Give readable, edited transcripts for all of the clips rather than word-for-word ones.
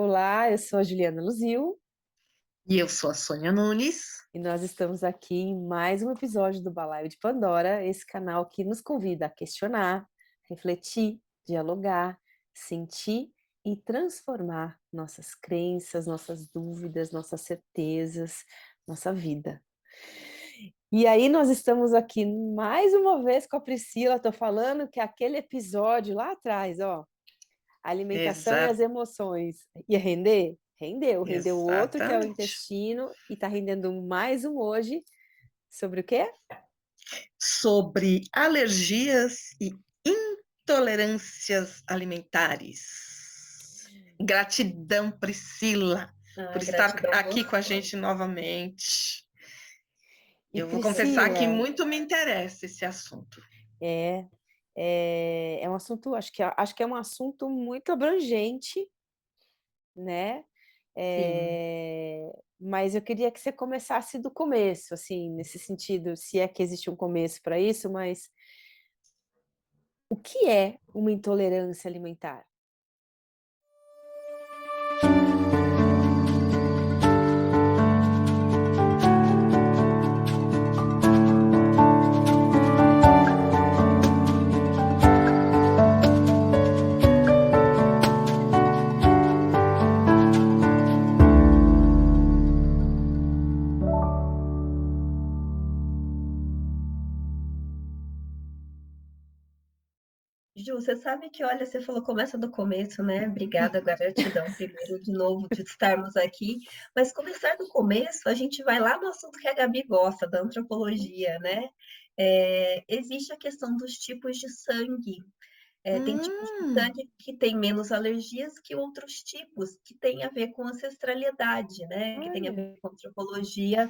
Olá, eu sou a Juliana Luzil E eu sou a Sônia Nunes. e nós estamos aqui em mais um episódio do Balaio de Pandora, esse canal que nos convida a questionar, refletir, dialogar, sentir e transformar nossas crenças, nossas dúvidas, nossas certezas, nossa vida. E aí nós estamos aqui mais uma vez com a Priscila, estou falando que aquele episódio lá atrás, ó, a alimentação e Exa as emoções. Ia render? Rendeu. Rendeu outro, que é o exatamente. intestino, e está rendendo mais um hoje. Sobre o quê? Sobre alergias e intolerâncias alimentares. Gratidão, Priscila, Ah, por estar gratidão a aqui com a você. gente novamente. E Eu vou confessar que Priscila, muito me interessa esse assunto. é, é um assunto, acho que é um assunto muito abrangente, né? Sim. Mas eu queria que você começasse do começo, assim, nesse sentido, se é que existe um começo para isso, mas o que é uma intolerância alimentar? Ju, você sabe que, olha, você falou começa do começo, né? Obrigada, gratidão primeiro de novo de estarmos aqui. Mas começar do começo, a gente vai lá no assunto que a Gabi gosta, da antropologia, né? Existe a questão dos tipos de sangue. Tem tipos de Hum, sangue que têm menos alergias que outros tipos, que tem a ver com ancestralidade, né? Que tem a Olha. ver com antropologia,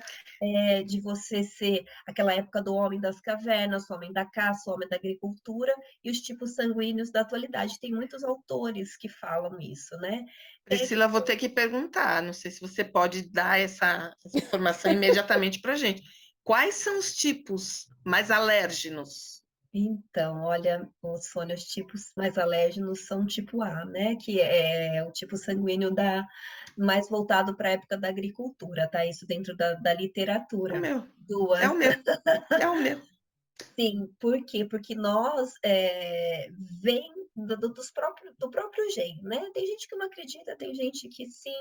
de você ser aquela época do homem das cavernas, o homem da caça, o homem da agricultura, e os tipos sanguíneos da atualidade. Tem muitos autores que falam isso, né? Tem a Priscila, vou questão. ter que perguntar. Não sei se você pode dar essa informação imediatamente para a gente. Quais são os tipos mais alérgenos? Então, olha, os tipos mais alérgenos são tipo A, né? Que é o tipo sanguíneo mais voltado para a época da agricultura, tá? Isso dentro da É o literatura. meu, é Duas. o meu, é o meu. Sim, por quê? Porque nós vem do próprio gene, né? Tem gente que não acredita, tem gente que sim,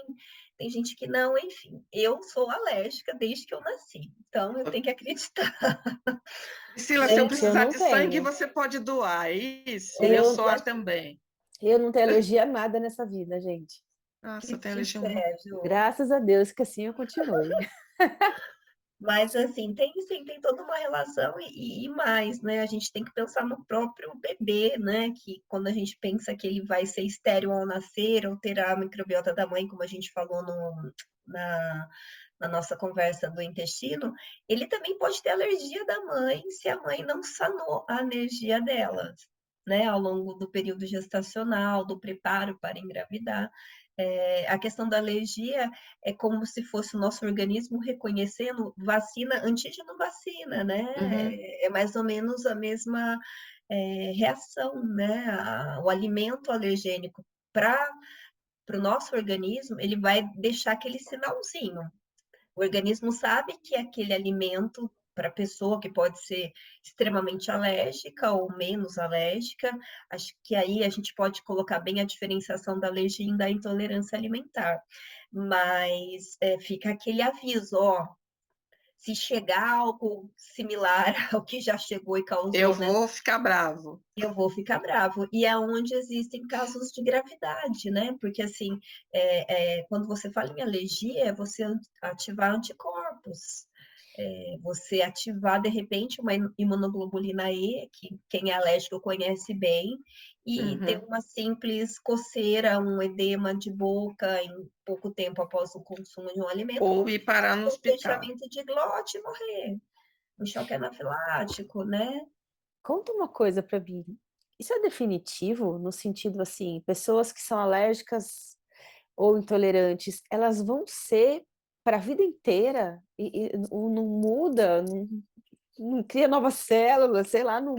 tem gente que não, enfim. Eu sou alérgica desde que eu nasci, então eu tenho que acreditar, Priscila, se eu Gente, eu precisar não de sangue, tenho. você pode doar, é isso? E eu Eu, sou A também. eu não tenho alergia a nada nessa vida, gente. Nossa, que eu tenho te alergia a uma. invejo. Graças a Deus que assim eu continue. Mas, assim, tem sim, tem toda uma relação e mais, né? A gente tem que pensar no próprio bebê, né? Que quando a gente pensa que ele vai ser estéril ao nascer ou terá a microbiota da mãe, como a gente falou na, na nossa conversa do intestino, ele também pode ter alergia da mãe se a mãe não sanou a alergia dela, né? Ao longo do período gestacional, do preparo para engravidar. A questão da alergia é como se fosse o nosso organismo reconhecendo vacina, antígeno vacina, né? Uhum. É mais ou menos a mesma reação, né? O alimento alergênico para o nosso organismo, ele vai deixar aquele sinalzinho. O organismo sabe que aquele alimento para a pessoa que pode ser extremamente alérgica ou menos alérgica, acho que aí a gente pode colocar bem a diferenciação da alergia e da intolerância alimentar. Mas fica aquele aviso, ó, se chegar algo similar ao que já chegou e Eu causou, né? vou ficar bravo. Eu vou ficar bravo. E é onde existem casos de gravidade, né? Porque, assim, quando você fala em alergia, é você ativar anticorpos. Você ativar, de repente, uma imunoglobulina E, que quem é alérgico conhece bem, e ter Uhum. uma simples coceira, um edema de boca em pouco tempo após o consumo de um alimento, Ou como ir parar no um hospital. fechamento de glote e morrer. Um choque anafilático, né? Conta uma coisa para mim. Isso é definitivo no sentido assim, pessoas que são alérgicas ou intolerantes, elas vão ser para a vida inteira e não muda, não cria novas células, sei lá, não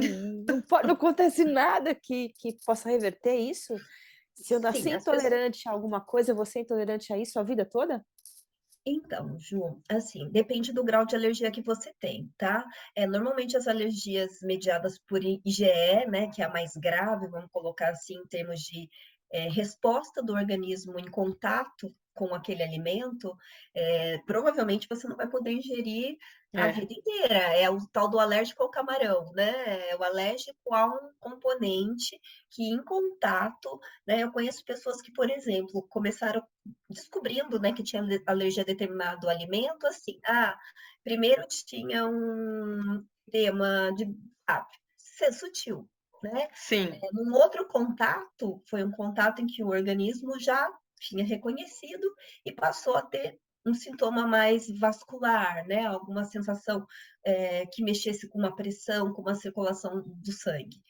acontece nada que possa reverter isso? Se eu nasci Sim, as pessoas. intolerante a alguma coisa, eu vou ser intolerante a isso a vida toda? Então, Ju, assim, depende do grau de alergia que você tem, tá? Normalmente as alergias mediadas por IgE, né, que é a mais grave, vamos colocar assim, em termos de resposta do organismo em contato com aquele alimento, provavelmente você não vai poder ingerir a É. vida inteira. É o tal do alérgico ao camarão, né? É o alérgico a um componente que em contato, né? Eu conheço pessoas que, por exemplo, começaram descobrindo, né, que tinha alergia a determinado alimento, assim, primeiro tinha um tema de ser sutil, né? Sim, Num outro contato, foi um contato em que o organismo já tinha reconhecido e passou a ter um sintoma mais vascular, né? Alguma sensação que mexesse com uma pressão, com uma circulação do sangue.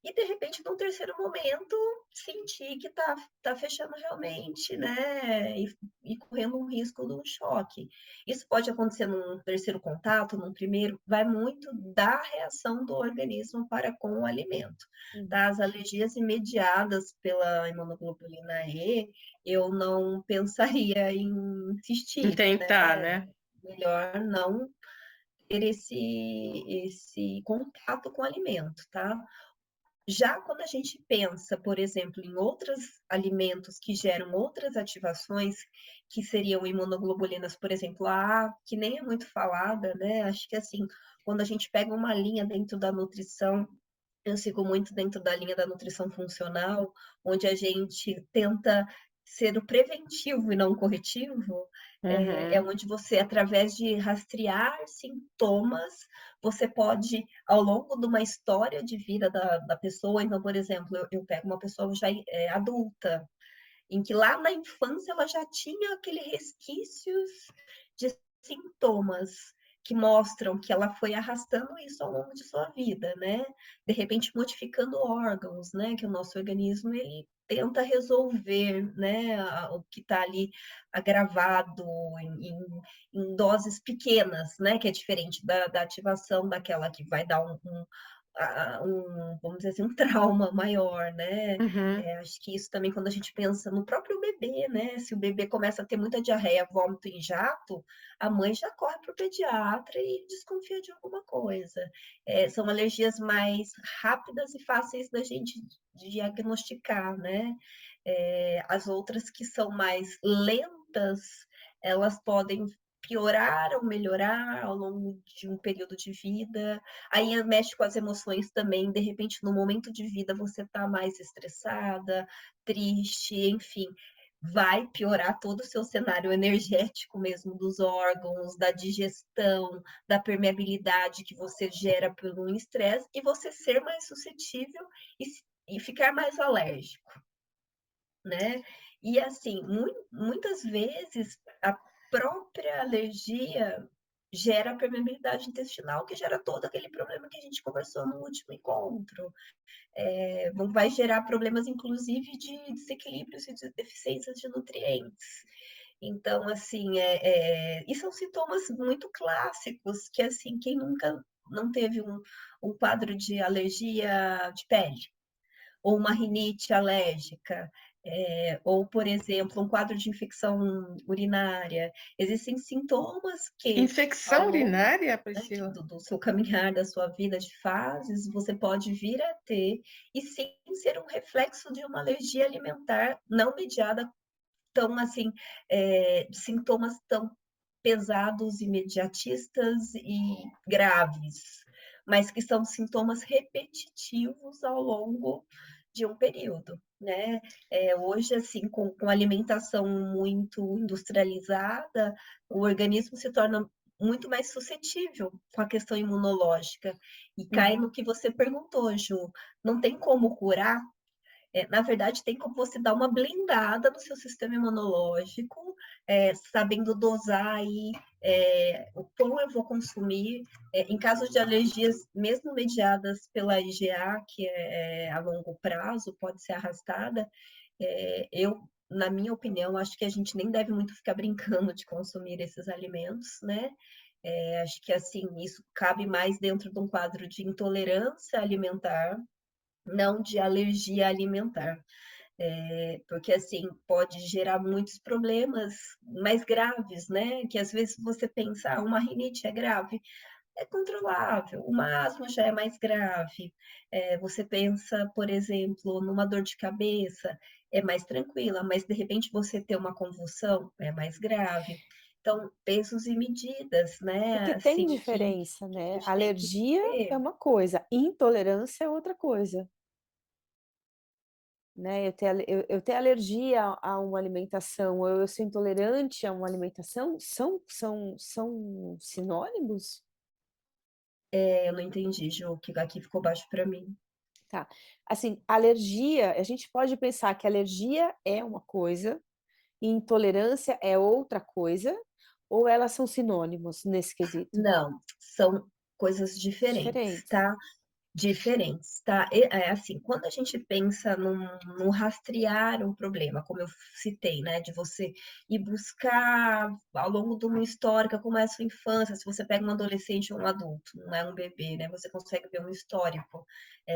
E, de repente, num terceiro momento, sentir que tá fechando realmente, né? E correndo um risco de um choque. Isso pode acontecer num terceiro contato, num primeiro, vai muito da reação do organismo para com o alimento. Uhum. Tá? As alergias imediadas pela imunoglobulina E, eu não pensaria em em insistir, tentar, né? né? Melhor não ter esse contato com o alimento, tá? Já quando a gente pensa, por exemplo, em outros alimentos que geram outras ativações, que seriam imunoglobulinas, por exemplo, a A, que nem é muito falada, né? Acho que assim, quando a gente pega uma linha dentro da nutrição, eu sigo muito dentro da linha da nutrição funcional, onde a gente tenta ser o preventivo e não o corretivo, é Uhum. onde você, através de rastrear sintomas, você pode, ao longo de uma história de vida da pessoa, então, por exemplo, eu pego uma pessoa já adulta, em que lá na infância ela já tinha aqueles resquícios de sintomas que mostram que ela foi arrastando isso ao longo de sua vida, né? De repente modificando órgãos, né? Que o nosso organismo ele tenta resolver, né? O que está ali agravado em doses pequenas, né? Que é diferente da ativação daquela que vai dar vamos dizer assim, um trauma maior, né? Uhum. Acho que isso também, quando a gente pensa no próprio bebê, né? Se o bebê começa a ter muita diarreia, vômito em jato, a mãe já corre para o pediatra e desconfia de alguma coisa. São alergias mais rápidas e fáceis da gente diagnosticar, né? As outras que são mais lentas, elas podem piorar ou melhorar ao longo de um período de vida. Aí mexe com as emoções também, de repente, no momento de vida você está mais estressada, triste, enfim, vai piorar todo o seu cenário energético mesmo dos órgãos, da digestão, da permeabilidade que você gera por um estresse e você ser mais suscetível e ficar mais alérgico, né? E assim, muitas vezes a própria alergia gera permeabilidade intestinal, que gera todo aquele problema que a gente conversou no último encontro. Vai gerar problemas, inclusive, de desequilíbrios e de deficiências de nutrientes. Então, assim, e são sintomas muito clássicos, que, assim, quem nunca não teve um quadro de alergia de pele, ou uma rinite alérgica, ou, por exemplo, um quadro de infecção urinária. Existem sintomas que, ao Infecção longo, urinária, né, Priscila? do seu caminhar, da sua vida de fases, você pode vir a ter, e sim ser um reflexo de uma alergia alimentar não mediada tão assim, de sintomas tão pesados, imediatistas e graves, mas que são sintomas repetitivos ao longo de um período, né? Hoje, assim, com alimentação muito industrializada, o organismo se torna muito mais suscetível com a questão imunológica. E cai Uhum. no que você perguntou, Ju. Não tem como curar, na verdade, tem como você dar uma blindada no seu sistema imunológico, sabendo dosar aí o quão eu vou consumir. Em casos de alergias, mesmo mediadas pela IgA, que é a longo prazo, pode ser arrastada, na minha opinião, acho que a gente nem deve muito ficar brincando de consumir esses alimentos, né? Acho que assim, isso cabe mais dentro de um quadro de intolerância alimentar, não de alergia alimentar. Porque assim pode gerar muitos problemas mais graves, né? Que às vezes você pensa, uma rinite é grave, é controlável, uma asma já é mais grave. Você pensa, por exemplo, numa dor de cabeça, é mais tranquila, mas de repente você ter uma convulsão é mais grave. Então, pesos e medidas, né? Porque tem Assim que diferença, a né? gente tem que Alergia é ter. uma coisa, intolerância é outra coisa, né? Eu ter alergia a uma alimentação, ou eu sou intolerante a uma alimentação, são sinônimos? Eu não entendi, Ju, que aqui ficou baixo para mim. Tá. Assim, alergia, a gente pode pensar que alergia é uma coisa e intolerância é outra coisa, ou elas são sinônimos nesse quesito? Não, são coisas diferentes, Diferentes. tá? Diferentes, tá? Assim, quando a gente pensa num rastrear um problema, como eu citei, né, de você ir buscar ao longo de uma histórica, como é a sua infância, se você pega um adolescente ou um adulto, não é um bebê, né, você consegue ver um histórico,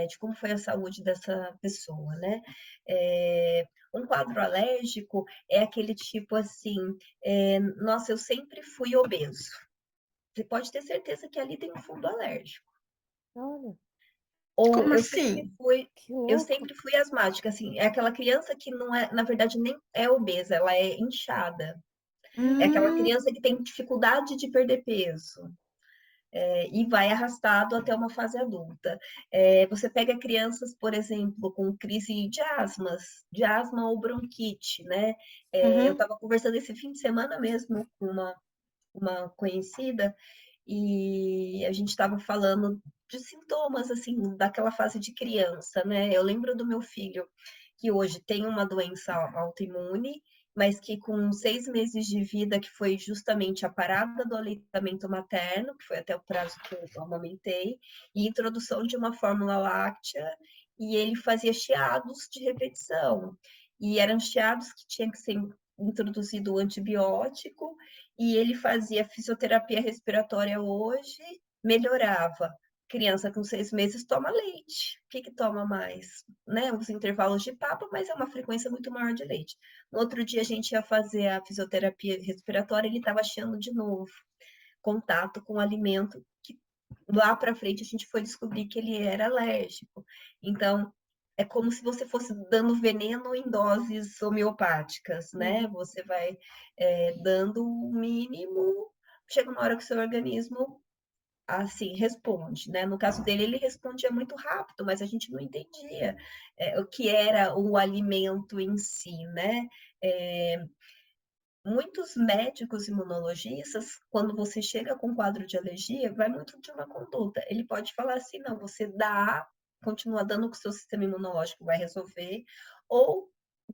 de como foi a saúde dessa pessoa, né? Um quadro alérgico é aquele tipo assim, nossa, eu sempre fui obeso. Você pode ter certeza que ali tem um fundo alérgico. Olha, Ou Como assim? que eu louco. sempre fui asmática, assim, é aquela criança que não é, na verdade, nem é obesa, ela é inchada. É aquela Hum, criança que tem dificuldade de perder peso, e vai arrastado até uma fase adulta. Você pega crianças, por exemplo, com crise de asma ou bronquite, né? Eu uhum, estava conversando esse fim de semana mesmo com uma conhecida, e a gente estava falando de sintomas, assim, daquela fase de criança, né? Eu lembro do meu filho, que hoje tem uma doença autoimune, mas que com 6 meses de vida, que foi justamente a parada do aleitamento materno, que foi até o prazo que eu amamentei, e introdução de uma fórmula láctea, e ele fazia chiados de repetição. E eram chiados que tinha que ser introduzido o antibiótico, e ele fazia fisioterapia respiratória hoje, melhorava. Criança com 6 meses toma leite. O que que toma mais? Né? Os intervalos de papa, mas é uma frequência muito maior de leite. No outro dia a gente ia fazer a fisioterapia respiratória, ele estava achando de novo contato com o alimento que lá para frente a gente foi descobrir que ele era alérgico. Então, é como se você fosse dando veneno em doses homeopáticas, né? Uhum. Você vai dando o mínimo, chega uma hora que o seu organismo assim responde, né? No caso dele, ele respondia muito rápido, mas a gente não entendia o que era o alimento em si, né? É, Muitos médicos imunologistas, quando você chega com quadro de alergia, vai muito de uma conduta. Ele pode falar assim, não, você dá, continua dando que o seu sistema imunológico vai resolver, ou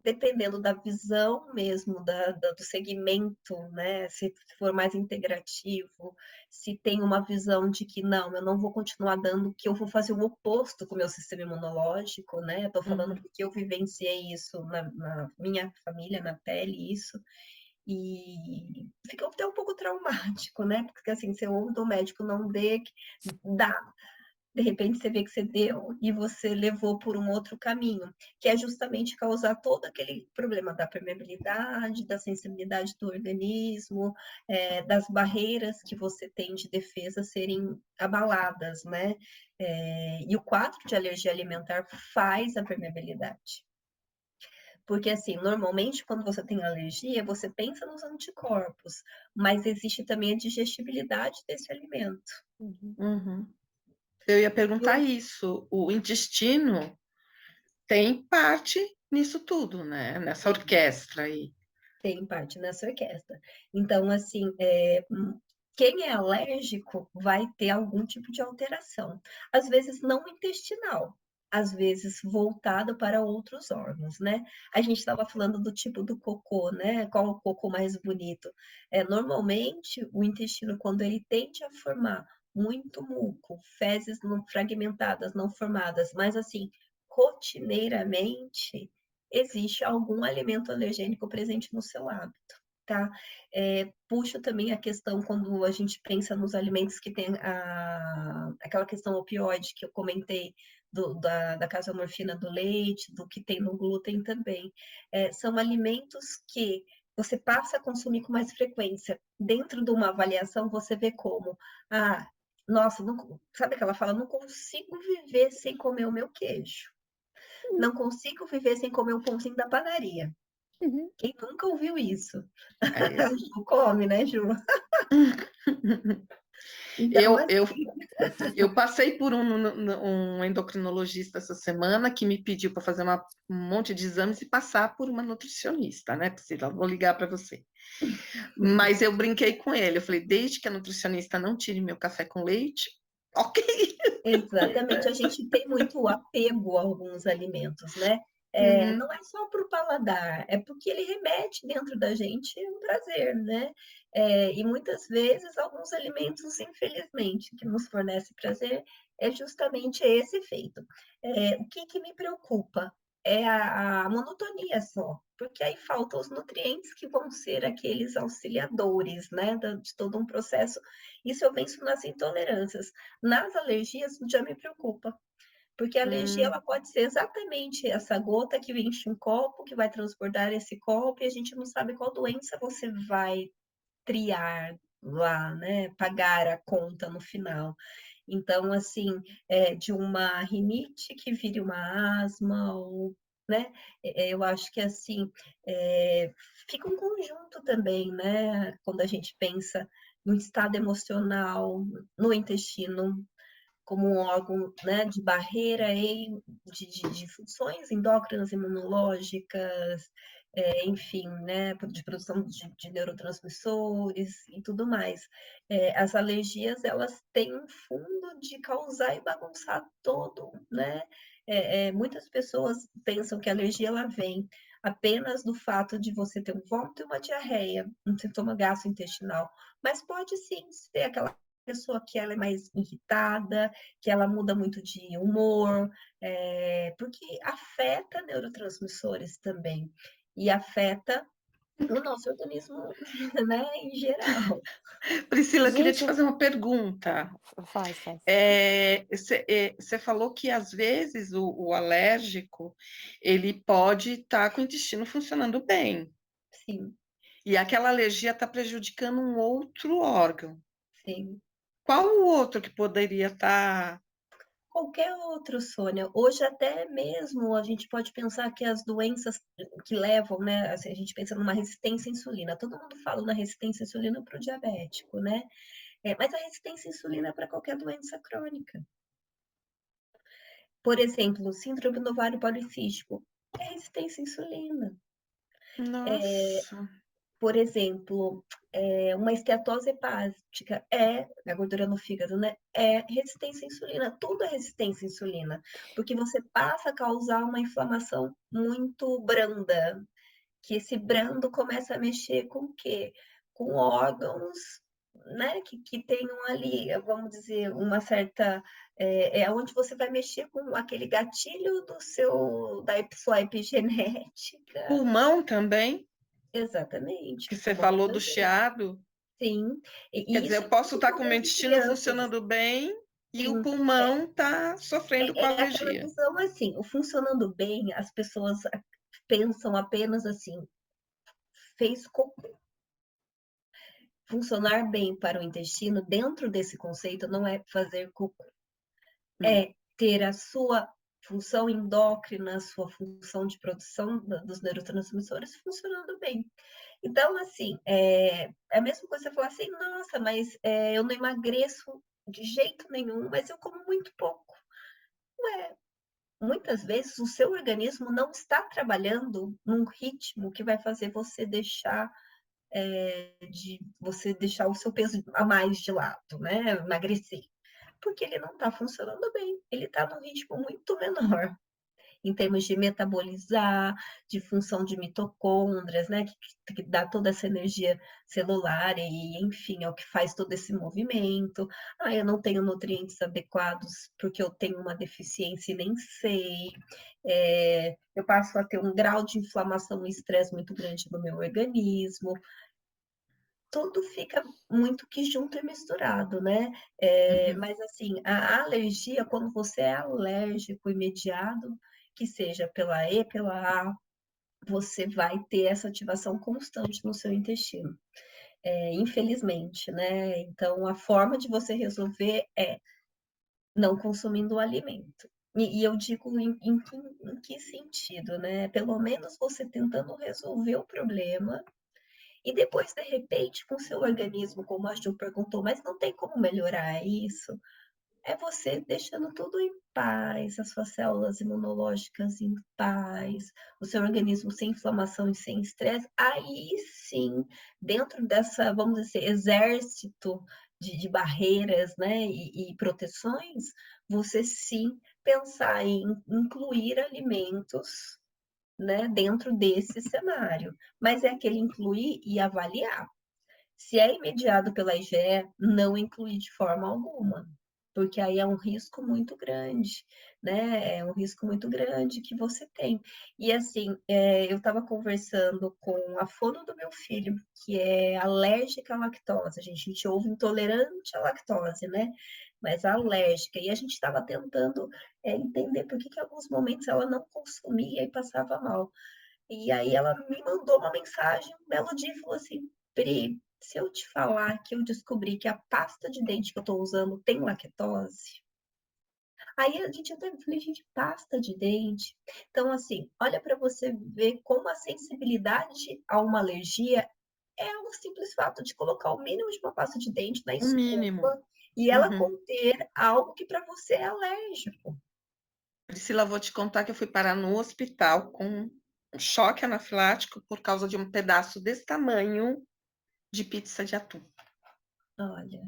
dependendo da visão mesmo, do segmento, né? Se for mais integrativo, se tem uma visão de que não, eu não vou continuar dando, que eu vou fazer o oposto com o meu sistema imunológico, né? Estou falando uhum. porque eu vivenciei isso na minha família, na pele, isso. E fica até um pouco traumático, né? Porque assim, você ouve do médico não dê, dá. De repente você vê que você deu e você levou por um outro caminho, que é justamente causar todo aquele problema da permeabilidade, da sensibilidade do organismo, das barreiras que você tem de defesa serem abaladas, né? E o quadro de alergia alimentar faz a permeabilidade. Porque, assim, normalmente, quando você tem alergia, você pensa nos anticorpos, mas existe também a digestibilidade desse alimento. Uhum. Uhum. Eu ia E perguntar isso. O intestino tem parte nisso tudo, né? Nessa orquestra aí. tem parte nessa orquestra. Então, assim, quem é alérgico vai ter algum tipo de alteração. Às vezes não intestinal, às vezes voltada para outros órgãos, né? A gente estava falando do tipo do cocô, né? Qual o cocô mais bonito? Normalmente, o intestino, quando ele tende a formar muito muco, fezes não fragmentadas, não formadas, mas assim, rotineiramente, existe algum alimento alergênico presente no seu hábito, tá? Puxo também a questão quando a gente pensa nos alimentos que tem aquela questão opioide que eu comentei da casomorfina do leite, do que tem no glúten também. São alimentos que você passa a consumir com mais frequência. Dentro de uma avaliação, você vê como, nossa, sabe que ela fala, não consigo viver sem comer o meu queijo. Não consigo viver sem comer o pãozinho da padaria. Uhum. Quem nunca ouviu isso? É isso. Ju come, né, Ju? Então, Eu passei por um endocrinologista essa semana que me pediu para fazer um monte de exames e passar por uma nutricionista, né, Priscila? Vou ligar para você. Mas eu brinquei com ele, eu falei, desde que a nutricionista não tire meu café com leite, ok. exatamente, a gente tem muito apego a alguns alimentos, né? Uhum. Não é só para o paladar, é porque ele remete dentro da gente um prazer, né? E muitas vezes alguns alimentos, infelizmente, que nos fornecem prazer, é justamente esse efeito. O que me preocupa é a monotonia só, porque aí faltam os nutrientes que vão ser aqueles auxiliadores, né, de todo um processo. Isso eu penso nas intolerâncias. Nas alergias já me preocupa, porque a alergia ela pode ser exatamente essa gota que enche um copo, que vai transbordar esse copo, e a gente não sabe qual doença você vai triar lá, né? Pagar a conta no final. Então, assim, de uma rinite que vire uma asma, ou, né? Eu acho que, assim, fica um conjunto também, né? Quando a gente pensa no estado emocional, no intestino, como um órgão, né, de barreira e de funções endócrinas, imunológicas, enfim, né, de produção de neurotransmissores e tudo mais. As alergias, elas têm um fundo de causar e bagunçar todo, né? Muitas pessoas pensam que a alergia ela vem apenas do fato de você ter um vômito e uma diarreia, um sintoma gastrointestinal, mas pode sim ser aquela pessoa que ela é mais irritada, que ela muda muito de humor, porque afeta neurotransmissores também, e afeta o nosso organismo, né, em geral. Priscila, eu queria te Gente, fazer uma pergunta. faz. Você falou que às vezes o alérgico ele pode estar com o intestino funcionando bem Sim, e aquela alergia está prejudicando um outro órgão. sim. Qual o outro que poderia estar? Qualquer outro, Sônia. Hoje até mesmo a gente pode pensar que as doenças que levam, né? Assim, a gente pensa numa resistência à insulina. Todo mundo fala na resistência à insulina para o diabético, né? Mas a resistência à insulina é para qualquer doença crônica. Por exemplo, síndrome do ovário policístico é resistência à insulina. Nossa. Por exemplo, uma esteatose hepática a gordura no fígado, né? É resistência à insulina, tudo é resistência à insulina, porque você passa a causar uma inflamação muito branda, que esse brando começa a mexer com o quê? Com órgãos, né, que tenham ali, vamos dizer, uma certa, onde você vai mexer com aquele gatilho da sua epigenética. Pulmão também, Exatamente, que o você pulmão falou do também. chiado. Sim, Quer e dizer, isso eu posso estar com o meu principalmente em intestino crianças. funcionando bem e o Sim, pulmão está sofrendo com aquela alergia. visão assim, o funcionando bem, as pessoas pensam apenas assim, fez cocô. Funcionar bem para o intestino, dentro desse conceito, não é fazer cocô, Hum. é ter a sua função endócrina, a sua função de produção dos neurotransmissores funcionando bem. Então, assim, é a mesma coisa você falar assim, nossa, mas eu não emagreço de jeito nenhum, mas eu como muito pouco. Ué, muitas vezes o seu organismo não está trabalhando num ritmo que vai fazer você deixar o seu peso a mais de lado, né? Emagrecer. Porque ele não está funcionando bem, ele está num ritmo muito menor em termos de metabolizar, de função de mitocôndrias, né, que dá toda essa energia celular e, enfim, é o que faz todo esse movimento. Eu não tenho nutrientes adequados porque eu tenho uma deficiência e nem sei. Eu passo a ter um grau de inflamação e estresse muito grande no meu organismo. tudo fica muito que junto e misturado, né? Uhum. Mas assim, a alergia, quando você é alérgico imediato, que seja pela E, pela A, você vai ter essa ativação constante no seu intestino, infelizmente, né? Então, a forma de você resolver é não consumindo o alimento. E eu digo em que sentido, né? Pelo menos você tentando resolver o problema e depois, de repente, com o seu organismo, como a Ju perguntou, mas não tem como melhorar isso? É você deixando tudo em paz, as suas células imunológicas em paz, o seu organismo sem inflamação e sem estresse. Aí sim, dentro dessa, vamos dizer, exército de barreiras, né, e proteções, você sim pensar em incluir alimentos, né, dentro desse cenário. Mas é aquele incluir e avaliar. Se é imediado pela IgE, não incluir de forma alguma, porque aí é um risco muito grande, né? É um risco muito grande que você tem. E assim, eu estava conversando com a fono do meu filho, que é alérgica à lactose. A gente ouve intolerante à lactose, né? Mas alérgica. E a gente estava tentando entender por que em alguns momentos ela não consumia e passava mal. E aí ela me mandou uma mensagem um belo dia e falou assim: Pri, se eu te falar que eu descobri que a pasta de dente que eu estou usando tem lactose, aí a gente até falei, gente, pasta de dente. Então, assim, olha para você ver como a sensibilidade a uma alergia é o simples fato de colocar o mínimo de uma pasta de dente na O mínimo. escova e ela Uhum. conter algo que para você é alérgico. Priscila, vou te contar que eu fui parar no hospital com um choque anafilático por causa de um pedaço desse tamanho de pizza de atum. Olha,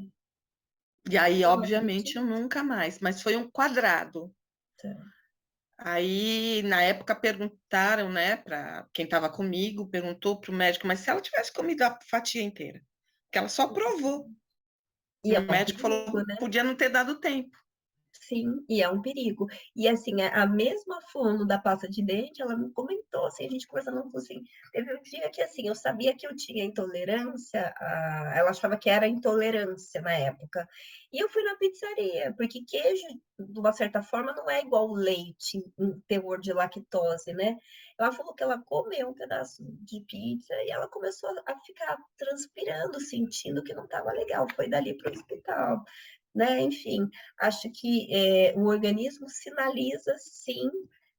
E aí, eu obviamente, acredito. eu nunca mais, mas foi um quadrado. Aí, na época, perguntaram, né, para quem estava comigo, perguntou para o médico, mas se ela tivesse comido a fatia inteira? Porque ela só provou. E E é o um médico perigo, falou, né? podia não ter dado tempo. Sim, e é um perigo. E assim, a mesma fono da pasta de dente, ela me comentou, assim, a gente conversando, ela falou assim, teve um dia que assim, eu sabia que eu tinha intolerância, ela achava que era intolerância na época. E eu fui na pizzaria, porque queijo, de uma certa forma, não é igual leite em teor de lactose, né? Ela falou que ela comeu um pedaço de pizza e ela começou a ficar transpirando, sentindo que não estava legal. Foi dali para o hospital, né? Enfim, acho que o organismo sinaliza, sim,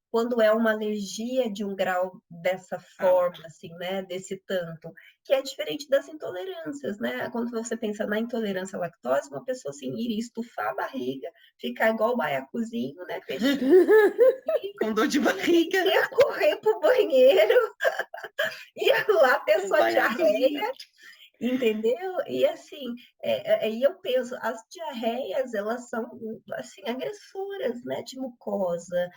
quando é uma alergia de um grau dessa forma, Alto. assim, né? Desse tanto, que é diferente das intolerâncias, né? Quando você pensa na intolerância à lactose, uma pessoa, assim, iria estufar a barriga, ficar igual o baiacuzinho, né? Peixinho, Com dor de e barriga, ia correr pro banheiro, ia lá ter o sua baiacuzinho. diarreia, entendeu? E assim, e eu penso, as diarreias, elas são, assim, agressoras, né, de mucosa.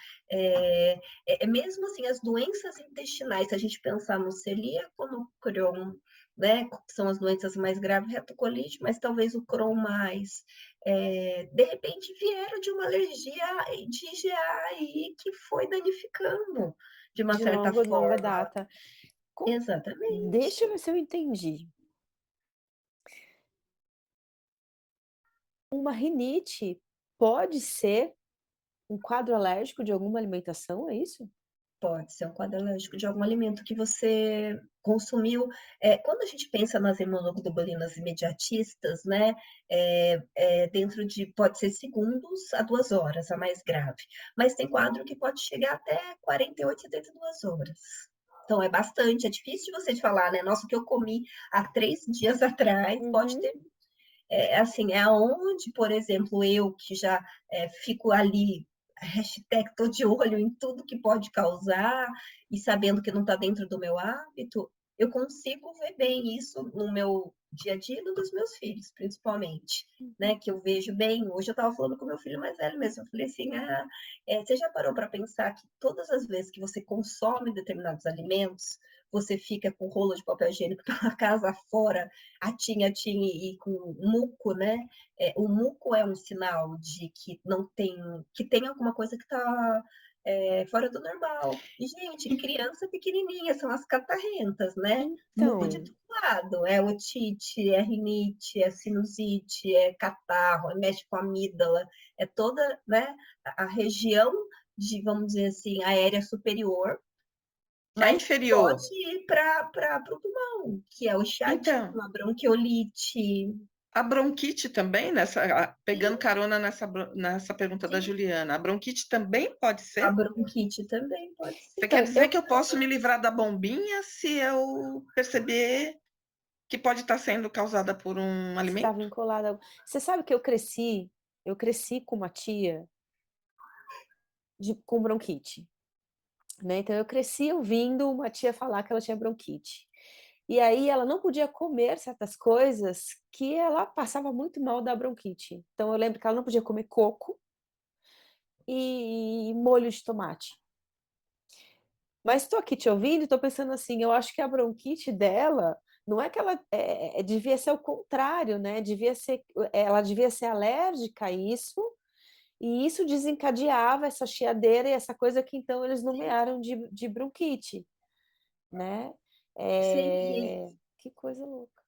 Mesmo assim, as doenças intestinais, se a gente pensar no celíaco, no Crohn, né, que são as doenças mais graves, retocolite, mas talvez o Crohn mais, de repente vieram de uma alergia de IgA aí que foi danificando, de uma De certa longa forma. data. Deixa Exatamente. eu ver se eu entendi. Uma rinite pode ser um quadro alérgico de alguma alimentação, é isso? Pode ser um quadro alérgico de algum alimento que você consumiu. Quando a gente pensa nas imunoglobulinas imediatistas, né, dentro de, pode ser segundos a 2 horas, a mais grave. Mas tem quadro que pode chegar até 48, 72 horas. Então, é bastante, é difícil de você falar, né? Nossa, o que eu comi há 3 dias atrás pode Uhum. ter. Assim, é aonde, por exemplo, eu que já fico ali, hashtag tô de olho em tudo que pode causar e sabendo que não está dentro do meu hábito, eu consigo ver bem isso no meu dia a dia e no dos meus filhos, principalmente, né? Que eu vejo bem. Hoje eu estava falando com meu filho mais velho mesmo, eu falei assim, você já parou para pensar que todas as vezes que você consome determinados alimentos, você fica com rolo de papel higiênico pela casa fora, atim e com muco, né? O muco é um sinal de que não tem, que tem alguma coisa que está fora do normal. E, gente, criança pequenininha, são as catarrentas, né? Muda de Então, todo lado. É otite, é rinite, é sinusite, é catarro, mexe com a amígdala, é toda, né, a região de, vamos dizer assim, aérea superior, A mas inferior. pode ir para o pulmão, que é o Então, chiadinho, a bronquiolite. a bronquite também, pegando carona nessa pergunta da Sim, Juliana, a bronquite também pode a ser? bronquite também pode ser. Você quer então dizer eu que eu posso me livrar da bombinha se eu perceber que pode estar sendo causada por um estava alimento? vinculada. Você sabe que eu cresci com uma tia com bronquite, né? Então eu cresci ouvindo uma tia falar que ela tinha bronquite. E aí ela não podia comer certas coisas que ela passava muito mal da bronquite. Então eu lembro que ela não podia comer coco e molho de tomate. Mas estou aqui te ouvindo e estou pensando assim, eu acho que a bronquite dela não é que ela devia ser o contrário, né? Ela devia ser alérgica a isso, e isso desencadeava essa chiadeira e essa coisa que então eles Sim, nomearam de bronquite, né? sim, Que coisa louca.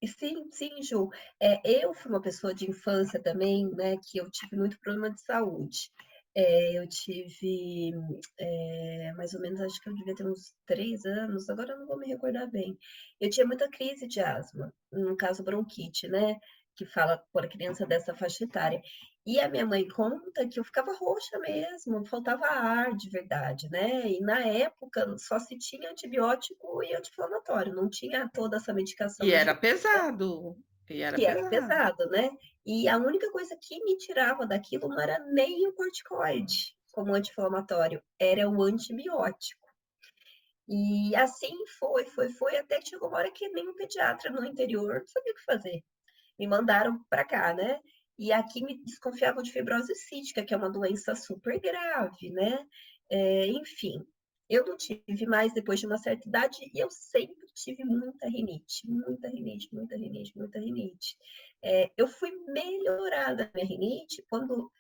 sim, sim, Ju. Eu fui uma pessoa de infância também, né, que eu tive muito problema de saúde. Eu tive, mais ou menos, acho que eu devia ter uns 3 anos, agora eu não vou me recordar bem. Eu tinha muita crise de asma, no caso bronquite, né, que fala por a criança dessa faixa etária. E a minha mãe conta que eu ficava roxa mesmo, faltava ar de verdade, né? E na época só se tinha antibiótico e anti-inflamatório, não tinha toda essa medicação E era de pesado. E era que era pesado. pesado, né? E a única coisa que me tirava daquilo não era nem o corticoide como anti-inflamatório, era o antibiótico. E assim foi, até que chegou uma hora que nem um pediatra no interior não sabia o que fazer. Me mandaram para cá, né? E aqui me desconfiavam de fibrose cística, que é uma doença super grave, né? Enfim, eu não tive mais depois de uma certa idade e eu sempre tive muita rinite, muita rinite, muita rinite, muita rinite. Eu fui melhorada da minha rinite quando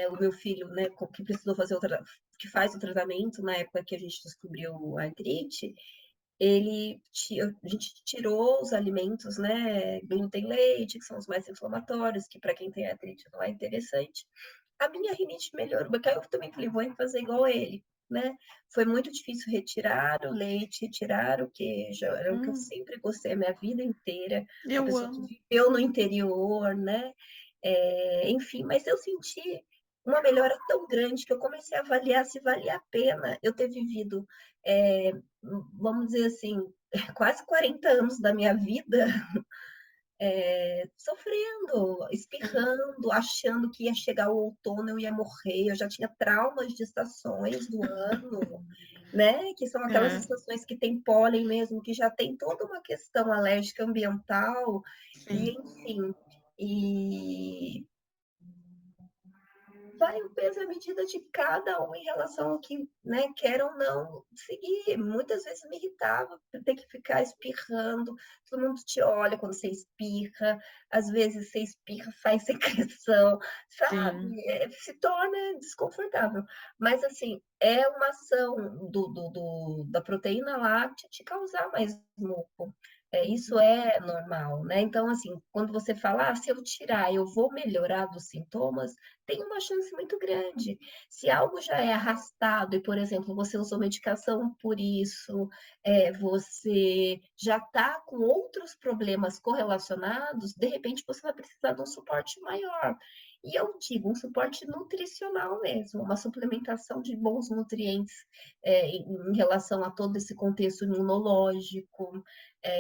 o meu filho, né, que precisou fazer que faz o tratamento na época que a gente descobriu a artrite, a gente tirou os alimentos, né, glúten, leite, que são os mais inflamatórios, que para quem tem artrite não é interessante. A minha rinite melhorou, porque aí eu também falei, vou fazer igual a ele, né? Foi muito difícil retirar o leite, retirar o queijo, era o que eu Hum, sempre gostei a minha vida inteira, uma eu pessoa que amo. viveu no interior, né? Enfim, mas eu senti uma melhora tão grande que eu comecei a avaliar se valia a pena eu ter vivido, vamos dizer assim, quase 40 anos da minha vida sofrendo, espirrando, achando que ia chegar o outono, eu ia morrer, eu já tinha traumas de estações do ano, né? Que são aquelas É, estações que tem pólen mesmo, que já tem toda uma questão alérgica ambiental, e sim, enfim. E vai o peso à medida de cada um em relação ao que, né, quer ou não seguir. Muitas vezes me irritava ter que ficar espirrando, todo mundo te olha quando você espirra, às vezes você espirra, faz secreção, sim. sabe? Se torna desconfortável. Mas, assim, é uma ação da proteína láctea te causar mais muco. Isso é normal, né? Então, assim, quando você fala, se eu tirar, eu vou melhorar dos sintomas, tem uma chance muito grande. Se algo já é arrastado e, por exemplo, você usou medicação por isso, você já está com outros problemas correlacionados, de repente você vai precisar de um suporte maior. E eu digo, um suporte nutricional mesmo, uma suplementação de bons nutrientes em relação a todo esse contexto imunológico.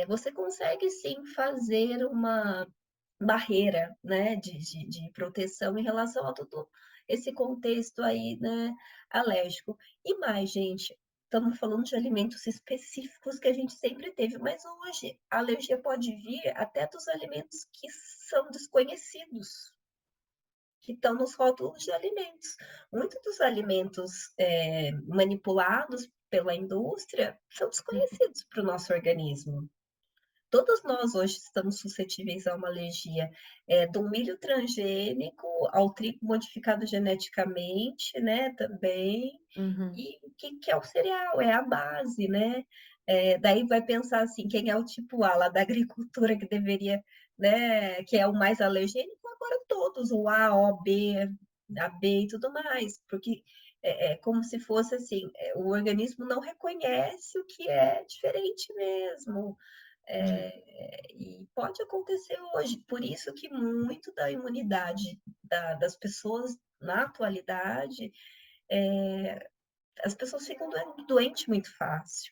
Você consegue sim fazer uma barreira, né, de proteção em relação a todo esse contexto aí, né, alérgico. E mais, gente, estamos falando de alimentos específicos que a gente sempre teve, mas hoje a alergia pode vir até dos alimentos que são desconhecidos, que estão nos rótulos de alimentos. Muitos dos alimentos manipulados pela indústria são desconhecidos para o nosso organismo. todos nós hoje estamos suscetíveis a uma alergia, do milho transgênico ao trigo modificado geneticamente, né, também, Uhum. e o que é o cereal? É a base, né. Daí vai pensar assim, quem é o tipo A lá da agricultura que deveria, né, que é o mais alergênico, agora todos, o A, O, B, a B e tudo mais, porque é como se fosse assim, o organismo não reconhece o que é diferente mesmo. E pode acontecer hoje, por isso que muito da imunidade das pessoas na atualidade, as pessoas ficam doentes muito fácil.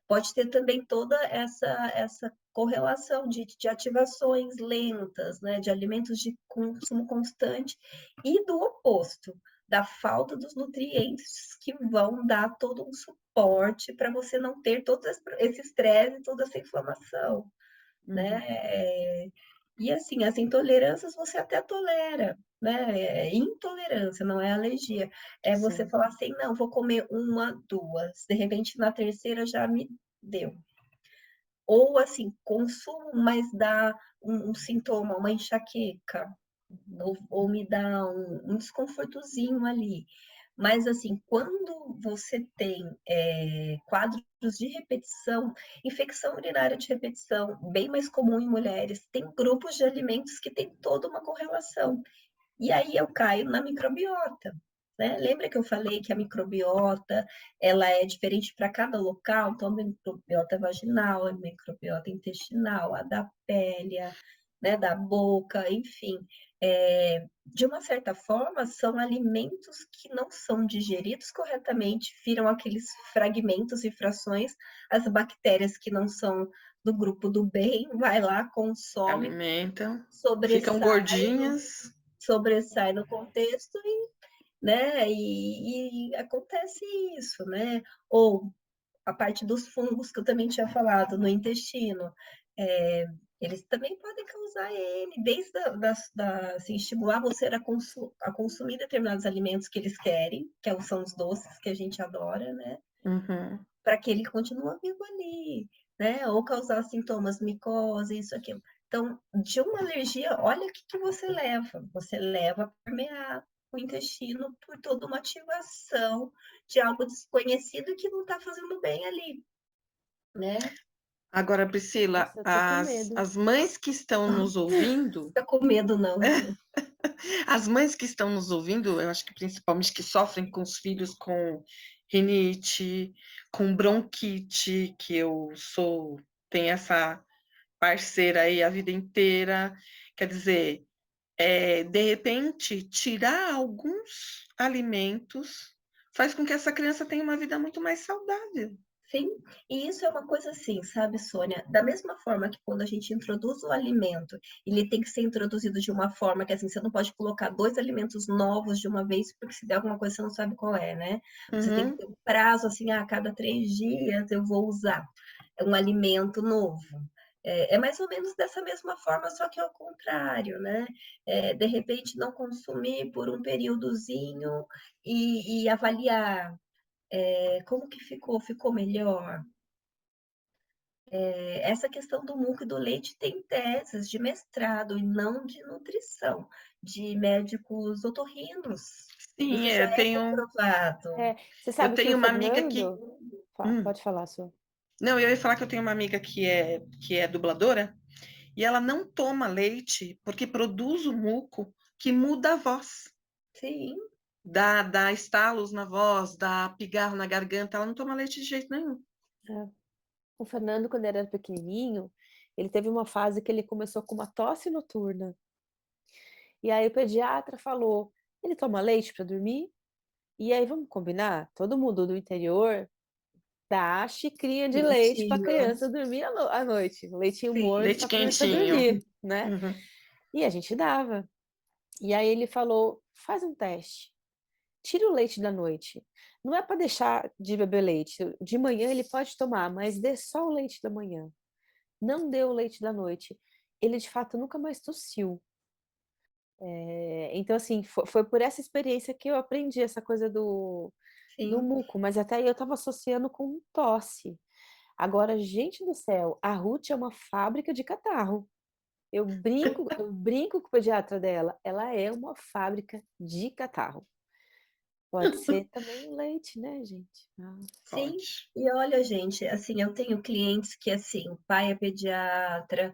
Pode ter também toda essa correlação de ativações lentas, né, de alimentos de consumo constante, e do oposto, da falta dos nutrientes que vão dar todo um suporte para você não ter todo esse estresse, toda essa inflamação, Uhum. né. E assim, as intolerâncias você até tolera, né, intolerância, não é alergia. É você Sim. falar assim: "Não, vou comer uma, 2", de repente na terceira já me deu. Ou assim, consumo, mas dá um sintoma, uma enxaqueca, ou me dá um desconfortozinho ali. Mas assim, quando você tem, quadros de repetição, infecção urinária de repetição, bem mais comum em mulheres, tem grupos de alimentos que têm toda uma correlação. E aí eu caio na microbiota, né. Lembra que eu falei que a microbiota, ela é diferente para cada local? Então, a microbiota vaginal, a microbiota intestinal, a da pele, né, da boca, enfim. De uma certa forma, são alimentos que não são digeridos corretamente, viram aqueles fragmentos e frações, as bactérias que não são do grupo do bem, vai lá, consome, Alimentam, ficam sobressai gordinhas. sobressai no contexto e, né, e acontece isso, né. Ou a parte dos fungos que eu também tinha falado no intestino, eles também podem causar N, desde assim, estimular você a consumir determinados alimentos que eles querem, são os doces que a gente adora, né, Uhum. para que ele continue vivo ali, né, ou causar sintomas, micose, isso, aquilo. Então, de uma alergia, olha o que você leva a permear o intestino por toda uma ativação de algo desconhecido que não está fazendo bem ali, né. Agora, Priscila, Nossa, eu tô com as medo. as mães que estão nos ouvindo, Fica com medo não, viu. as mães que estão nos ouvindo, eu acho que principalmente que sofrem com os filhos com rinite, com bronquite, que eu sou tenho essa parceira aí a vida inteira, quer dizer, de repente, tirar alguns alimentos faz com que essa criança tenha uma vida muito mais saudável. Sim, e isso é uma coisa assim, sabe, Sônia, da mesma forma que quando a gente introduz o alimento, ele tem que ser introduzido de uma forma que, assim, você não pode colocar 2 alimentos novos de uma vez, porque se der alguma coisa você não sabe qual é, né. Você tem que Uhum. ter um prazo, assim, a cada 3 dias eu vou usar um alimento novo. É mais ou menos dessa mesma forma, só que ao contrário, né. De repente não consumir por um períodozinho e avaliar, como que ficou? Ficou melhor? Essa questão do muco e do leite tem teses de mestrado e não de nutrição, de médicos otorrinos. Sim, Isso já é comprovado. Você eu sabe que o tenho uma amiga que Fernando hum. pode falar, Su. Não, eu ia falar que eu tenho uma amiga que é dubladora, e ela não toma leite, porque produz o muco que muda a voz, Sim, dá estalos na voz, dá pigarro na garganta, ela não toma leite de jeito nenhum. É. O Fernando, quando ele era pequenininho, ele teve uma fase que ele começou com uma tosse noturna. E aí o pediatra falou: "Ele toma leite para dormir?" E aí, vamos combinar? Todo mundo do interior dá a xicrinha de leite para a leitinho, criança dormir à noite, leitinho morno Leite para a criança quentinho. dormir, né. Uhum. E a gente dava. E aí ele falou: "Faz um teste, tira o leite da noite. Não é para deixar de beber leite, de manhã ele pode tomar, mas dê só o leite da manhã. Não dê o leite da noite." Ele de fato nunca mais tossiu. Então assim, foi por essa experiência que eu aprendi essa coisa do sim. muco, mas até aí eu estava associando com tosse. Agora, gente do céu, a Ruth é uma fábrica de catarro. Eu brinco com o pediatra dela, ela é uma fábrica de catarro. Pode ser também o leite, né, gente? Ah, Sim, Pode. e olha, gente, assim, eu tenho clientes que, assim, o pai é pediatra,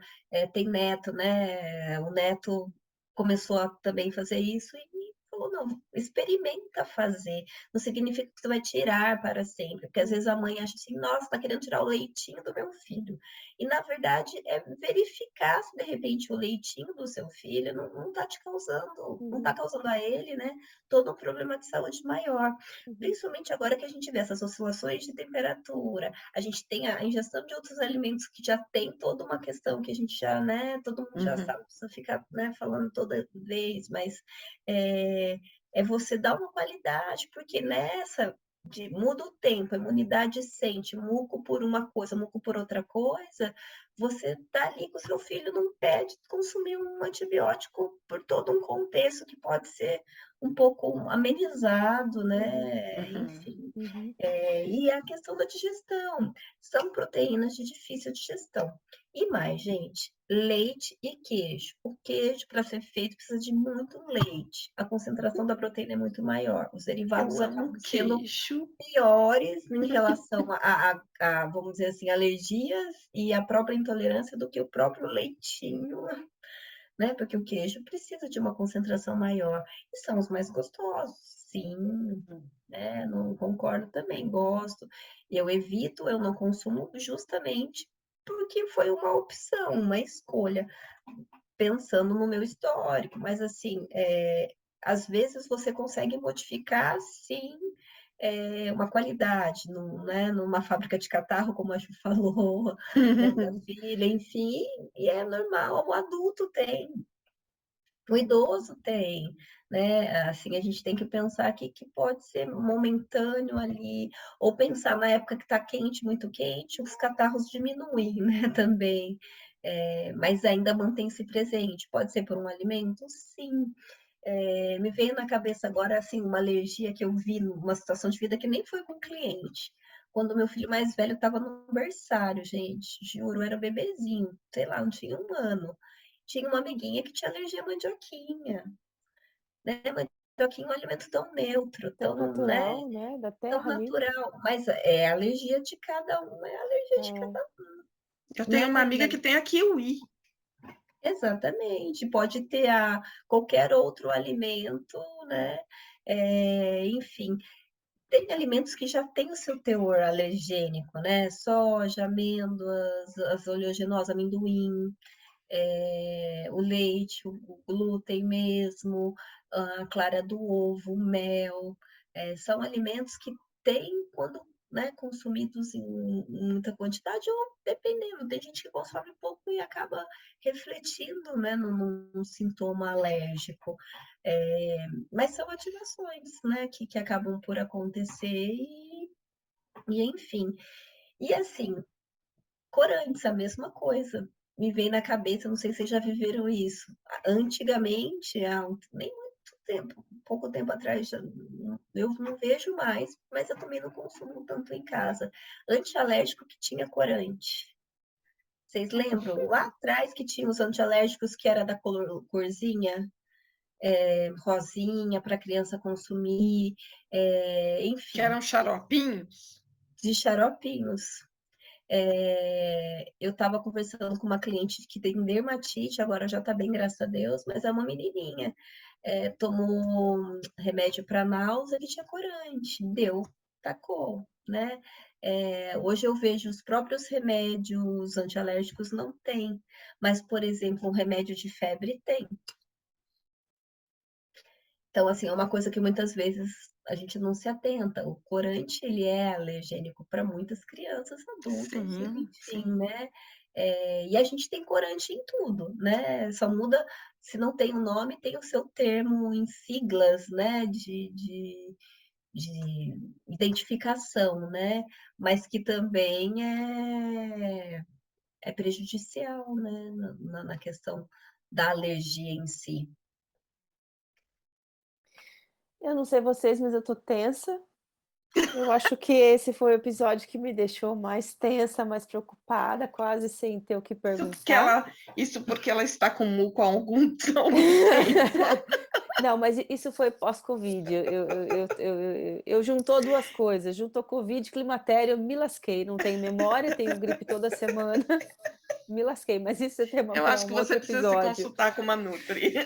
tem neto, né? O neto começou a também fazer isso e falou, não, experimenta fazer. Não significa que você vai tirar para sempre, porque às vezes a mãe acha assim, nossa, tá querendo tirar o leitinho do meu filho. E na verdade é verificar se de repente o leitinho do seu filho não tá te causando, não tá uhum, causando a ele, né, todo um problema de saúde maior. uhum, Principalmente agora que a gente vê essas oscilações de temperatura, a gente tem a ingestão de outros alimentos que já tem toda uma questão que a gente já, né, todo mundo já Uhum. sabe, não precisa ficar, né, falando toda vez, mas é, é você dar uma qualidade, porque nessa muda o tempo, a imunidade sente, muco por uma coisa, muco por outra coisa, você tá ali com o seu filho, não pede consumir um antibiótico por todo um contexto que pode ser um pouco amenizado, uhum, né? Uhum. Enfim. uhum. E a questão da digestão. São proteínas de difícil digestão. E mais, gente, leite e queijo. O queijo, para ser feito, precisa de muito leite. A concentração da proteína é muito maior. Os derivados Eu amo acabam sendo queijo. piores em relação vamos dizer assim, alergias e a própria intolerância do que o próprio leitinho, né? Porque o queijo precisa de uma concentração maior. E são os mais gostosos, sim, né? Não concordo também, gosto. Eu evito, eu não consumo justamente porque foi uma opção, uma escolha, pensando no meu histórico. Mas assim, às vezes você consegue modificar, sim, uma qualidade, né, numa fábrica de catarro, como a Ju falou, né, da filha, enfim, e é normal, o adulto tem, o idoso tem, né? Assim, a gente tem que pensar que pode ser momentâneo ali, ou pensar na época que está quente, muito quente, os catarros diminuem, né, também. Mas ainda mantém-se presente. Pode ser por um alimento? Sim. Me veio na cabeça agora, assim, uma alergia que eu vi numa situação de vida que nem foi com cliente. Quando meu filho mais velho estava no berçário, gente, juro, era bebezinho, sei lá, não tinha um ano. Tinha uma amiguinha que tinha alergia à mandioquinha, né? Mandioquinha é um alimento tão neutro, Tão tão, né, natural, né, da tão terra ali. natural, mas é a alergia de cada um, é a alergia de É, cada Eu um, tenho né? uma amiga que tem a kiwi. Exatamente, pode ter qualquer outro alimento, né? Enfim, tem alimentos que já têm o seu teor alergênico, né? Soja, amêndoas, as oleaginosas, amendoim, o leite, o glúten mesmo, a clara do ovo, o mel, são alimentos que têm, quando, né, consumidos em muita quantidade, ou dependendo, tem gente que consome pouco e acaba refletindo, né, num sintoma alérgico. Mas são ativações, né, que acabam por acontecer e enfim. E assim, corantes, a mesma coisa. Me vem na cabeça, não sei se vocês já viveram isso. Antigamente, há nem muito tempo, pouco tempo atrás, eu não vejo mais, mas eu também não consumo tanto em casa. Antialérgico que tinha corante. Vocês lembram? Lá atrás que tinha os antialérgicos que era da corzinha, rosinha, para a criança consumir, Que enfim, eram xaropinhos. de xaropinhos. Eu estava conversando com uma cliente que tem dermatite, agora já está bem, graças a Deus, mas é uma menininha. Tomou remédio para náusea que tinha corante, deu, tacou, né? Hoje eu vejo os próprios remédios antialérgicos não tem, mas, por exemplo, um remédio de febre tem. Então, assim, é uma coisa que muitas vezes a gente não se atenta. O corante, ele é alergênico para muitas crianças, adultos, Sim, enfim, sim. né? E a gente tem corante em tudo, né? Só muda, se não tem o nome, tem o seu termo em siglas, né? De identificação, né? Mas que também é prejudicial, né? Na questão da alergia em si. eu não sei vocês, mas eu tô tensa, Eu acho que esse foi o episódio que me deixou mais tensa, mais preocupada, quase sem ter o que Isso porque perguntar. ela, isso porque ela está com muco há algum tempo. Não, mas isso foi pós-Covid. Eu juntou duas coisas, juntou Covid, climatério, eu me lasquei. Não tenho memória, tenho gripe toda semana, me lasquei. Mas isso é tema Eu para acho um que outro você precisa se episódio. consultar com uma Nutri, né,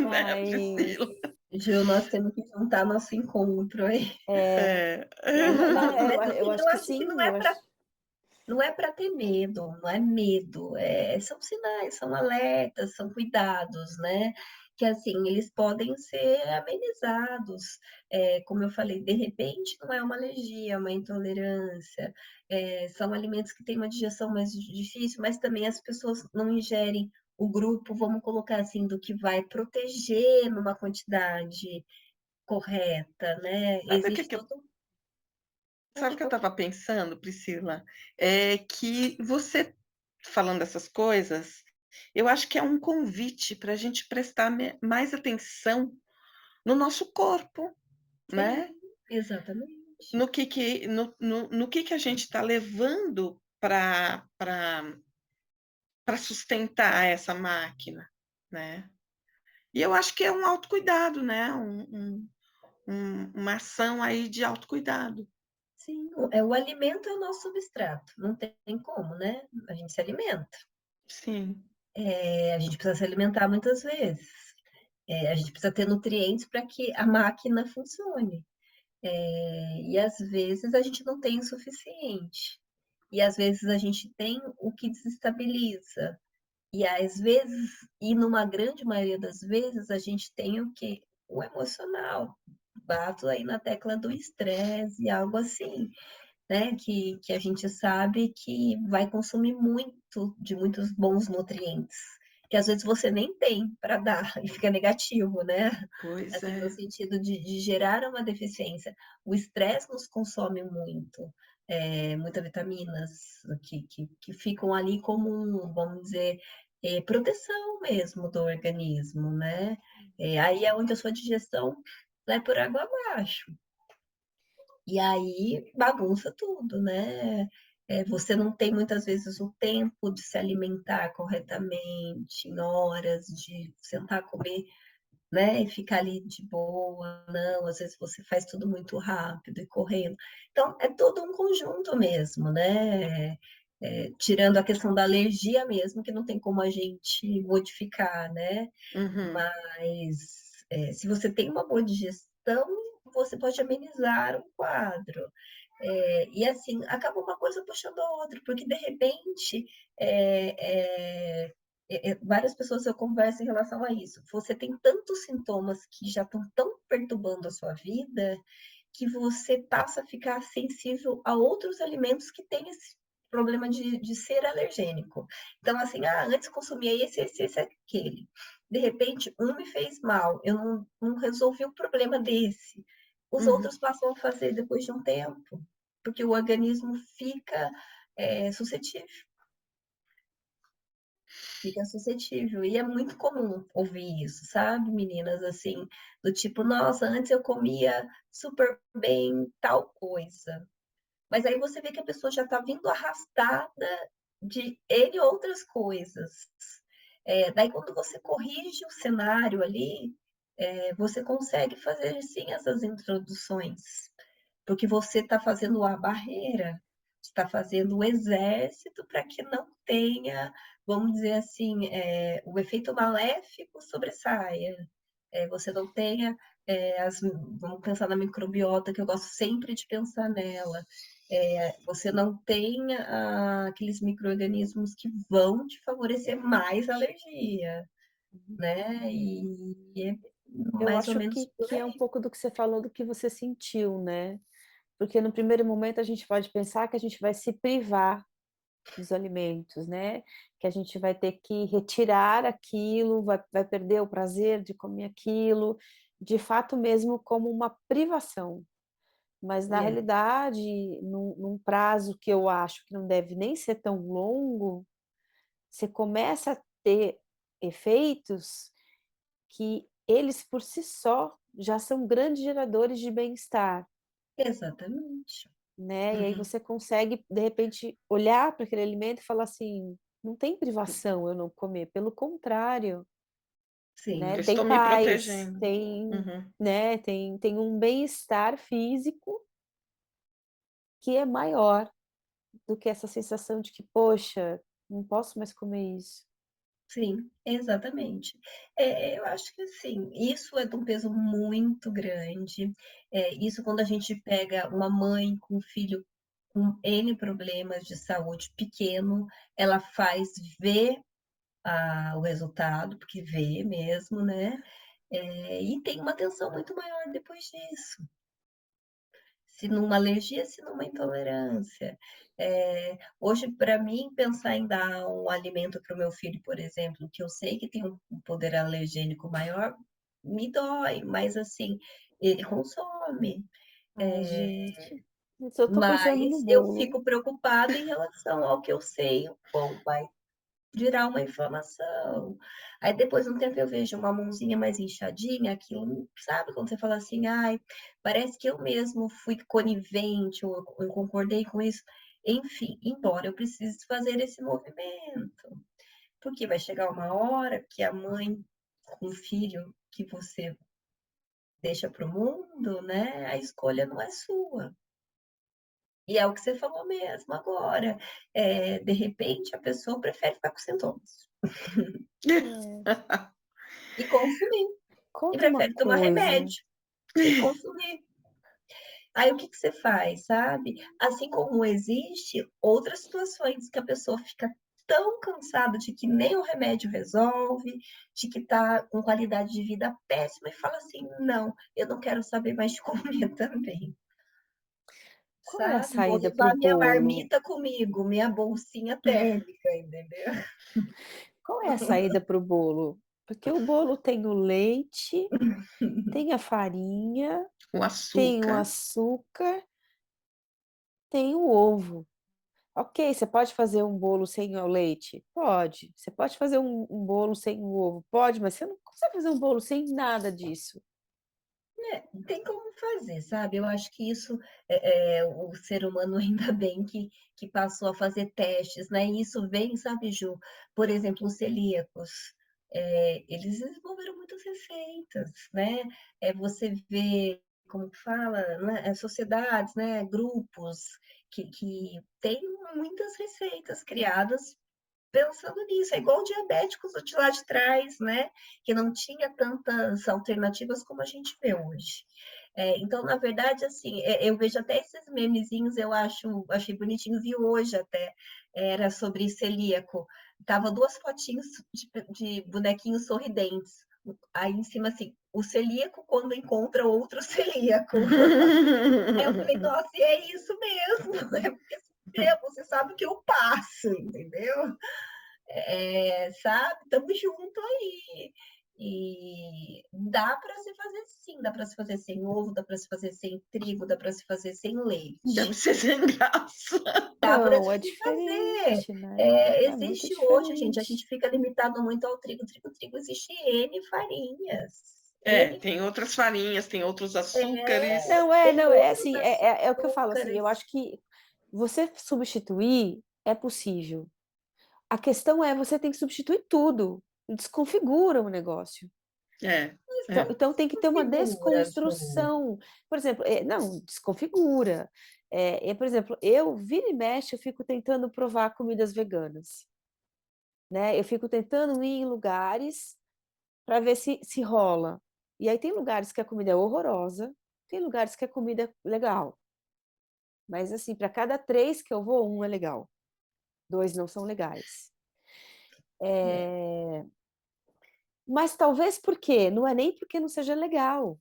Mas Priscila? Ju, nós temos que juntar nosso encontro aí. é, É. eu, Mas eu assim, acho eu que acho que sim, eu acho. não é para ter medo, não é medo, são sinais, são alertas, são cuidados, né? Que assim, eles podem ser amenizados. Como eu falei, de repente não é uma alergia, é uma intolerância, são alimentos que têm uma digestão mais difícil, mas também as pessoas não ingerem o grupo, vamos colocar assim, do que vai proteger numa quantidade correta, né? Sabe o que Existe que eu, todo. sabe o Pode que eu falar. estava pensando, Priscila? É que você falando dessas coisas, eu acho que é um convite para a gente prestar mais atenção no nosso corpo, Sim, né? exatamente. No que a gente está levando para sustentar essa máquina, né? E eu acho que é um autocuidado, né? Uma ação aí de autocuidado. Sim, o alimento é o nosso substrato, não tem como, né? A gente se alimenta. Sim. A gente precisa se alimentar muitas vezes. A gente precisa ter nutrientes para que a máquina funcione. E às vezes a gente não tem o suficiente. E às vezes a gente tem o que desestabiliza. E às vezes, e numa grande maioria das vezes, a gente tem o que? O emocional. Bato aí na tecla do estresse, algo assim, né? Que a gente sabe que vai consumir muito de muitos bons nutrientes, que às vezes você nem tem para dar e fica negativo, né? Pois Assim, no é. sentido de gerar uma deficiência. O estresse nos consome muito, muitas vitaminas que ficam ali como, vamos dizer, proteção mesmo do organismo, né? Aí é onde a sua digestão vai por água abaixo. E aí bagunça tudo, né? Você não tem muitas vezes o tempo de se alimentar corretamente, em horas de sentar, comer, né? E ficar ali de boa. Não, às vezes você faz tudo muito rápido e correndo. Então, é todo um conjunto mesmo, né? Tirando a questão da alergia mesmo, que não tem como a gente modificar, né? Uhum. Mas se você tem uma boa digestão, você pode amenizar um quadro. E assim, acaba uma coisa puxando a outra, porque de repente várias pessoas eu converso em relação a isso. Você tem tantos sintomas que já estão tão perturbando a sua vida que você passa a ficar sensível a outros alimentos que têm esse problema de ser alergênico. Então, assim, antes consumia esse, aquele. De repente, um me fez mal, eu não resolvi o problema desse. Os Uhum. outros passam a fazer depois de um tempo, porque o organismo fica suscetível. Fica suscetível. E é muito comum ouvir isso, sabe, meninas? Assim, do tipo, nossa, antes eu comia super bem tal coisa. Mas aí você vê que a pessoa já está vindo arrastada de N outras coisas. Daí, quando você corrige o cenário ali, você consegue fazer sim essas introduções, porque você está fazendo a barreira, está fazendo o exército para que não tenha, vamos dizer assim, o efeito maléfico sobressaia. Você não tenha, vamos pensar na microbiota, que eu gosto sempre de pensar nela. Você não tenha aqueles micro-organismos que vão te favorecer mais alergia, né? E é Eu mais ou acho menos por que é um aí. pouco do que você falou, do que você sentiu, né? Porque no primeiro momento a gente pode pensar que a gente vai se privar dos alimentos, né? Que a gente vai ter que retirar aquilo, vai perder o prazer de comer aquilo, de fato mesmo como uma privação. Mas na É, realidade, num prazo que eu acho que não deve nem ser tão longo, você começa a ter efeitos que eles por si só já são grandes geradores de bem-estar. Exatamente. né? E aí Uhum. você consegue, de repente, olhar para aquele alimento e falar assim: não tem privação eu não comer, pelo contrário, né? Sim, Eu Tem estou me paz, protegendo. tem, Uhum. né? Tem um bem-estar físico que é maior do que essa sensação de que, poxa, não posso mais comer isso. sim, exatamente. Eu acho que, assim, isso é de um peso muito grande, isso quando a gente pega uma mãe com um filho com N problemas de saúde pequeno, ela faz ver o resultado, porque vê mesmo, né, e tem uma tensão muito maior depois disso. Se numa alergia, se numa intolerância. Hoje, para mim, pensar em dar um alimento para o meu filho, por exemplo, que eu sei que tem um poder alergênico maior, me dói, mas assim, ele consome. Ai, gente, eu tô pensando no Mas eu bolo. fico preocupada em relação ao que eu sei, o quão vai virar uma inflamação. Aí depois de um tempo eu vejo uma mãozinha mais inchadinha, aquilo, sabe, quando você fala assim: "Ai, parece que eu mesmo fui conivente ou eu concordei com isso". Enfim, embora eu precise fazer esse movimento, porque vai chegar uma hora que a mãe com o filho que você deixa para o mundo, né, a escolha não é sua. E é o que você falou mesmo agora, de repente a pessoa prefere ficar com sintomas. É. E consumir. E Conta uma prefere tomar coisa. remédio e consumir. Aí o que que você faz, sabe? Assim como existe outras situações que a pessoa fica tão cansada de que nem o remédio resolve, de que tá com qualidade de vida péssima e fala assim: "Não, eu não quero saber mais de comer também", Qual é a sabe? Vou saída para o levar minha bolo? marmita comigo, minha bolsinha térmica, entendeu? Qual é a saída para o bolo? Porque o bolo tem o leite, tem a farinha, O tem o açúcar. açúcar, tem o ovo. Ok, você pode fazer um bolo sem o leite? Pode. Você pode fazer um bolo sem o ovo? Pode, mas você não consegue fazer um bolo sem nada disso. Tem como fazer, sabe? Eu acho que isso, o ser humano ainda bem que passou a fazer testes, né? E isso vem, sabe, Ju? Por exemplo, os celíacos, eles desenvolveram muitas receitas, né? Você vê, como que fala, né? Sociedades, né? Grupos que têm muitas receitas criadas pensando nisso, é igual diabéticos de lá de trás, né? Que não tinha tantas alternativas como a gente vê hoje. Então, na verdade, assim, eu vejo até esses memezinhos, achei bonitinho, vi hoje até, era sobre celíaco. Tava duas fotinhos de bonequinhos sorridentes. Aí em cima, assim, o celíaco quando encontra outro celíaco. Aí eu falei, nossa, e é isso mesmo, é porque você sabe o que eu passo, entendeu? Sabe, estamos junto aí. E dá para se fazer sim, dá para se fazer sem ovo, dá para se fazer sem trigo, dá para se fazer sem Deve leite. ser sem graça. Dá para Não, é se fazer. diferente, né? É muito Existe hoje, gente, a diferente. gente fica limitado muito ao trigo, trigo, trigo, existe N farinhas. É, N, tem outras farinhas, tem outros açúcares. tem Não, é outros assim, é o que eu falo, assim, eu açúcares. acho que você substituir é possível. A questão é, você tem que substituir tudo, desconfigura o negócio. É, Então, é. então tem que ter uma Configura, Ju. desconstrução. Por exemplo, não, desconfigura. Por exemplo, eu, vira e mexe, eu fico tentando provar comidas veganas, né? Eu fico tentando ir em lugares para ver se rola. E aí tem lugares que a comida é horrorosa, tem lugares que a comida é legal. Mas assim, para cada 3 que eu vou, um é legal, 2 não são legais. É, Mas talvez porque, não é nem porque não seja legal,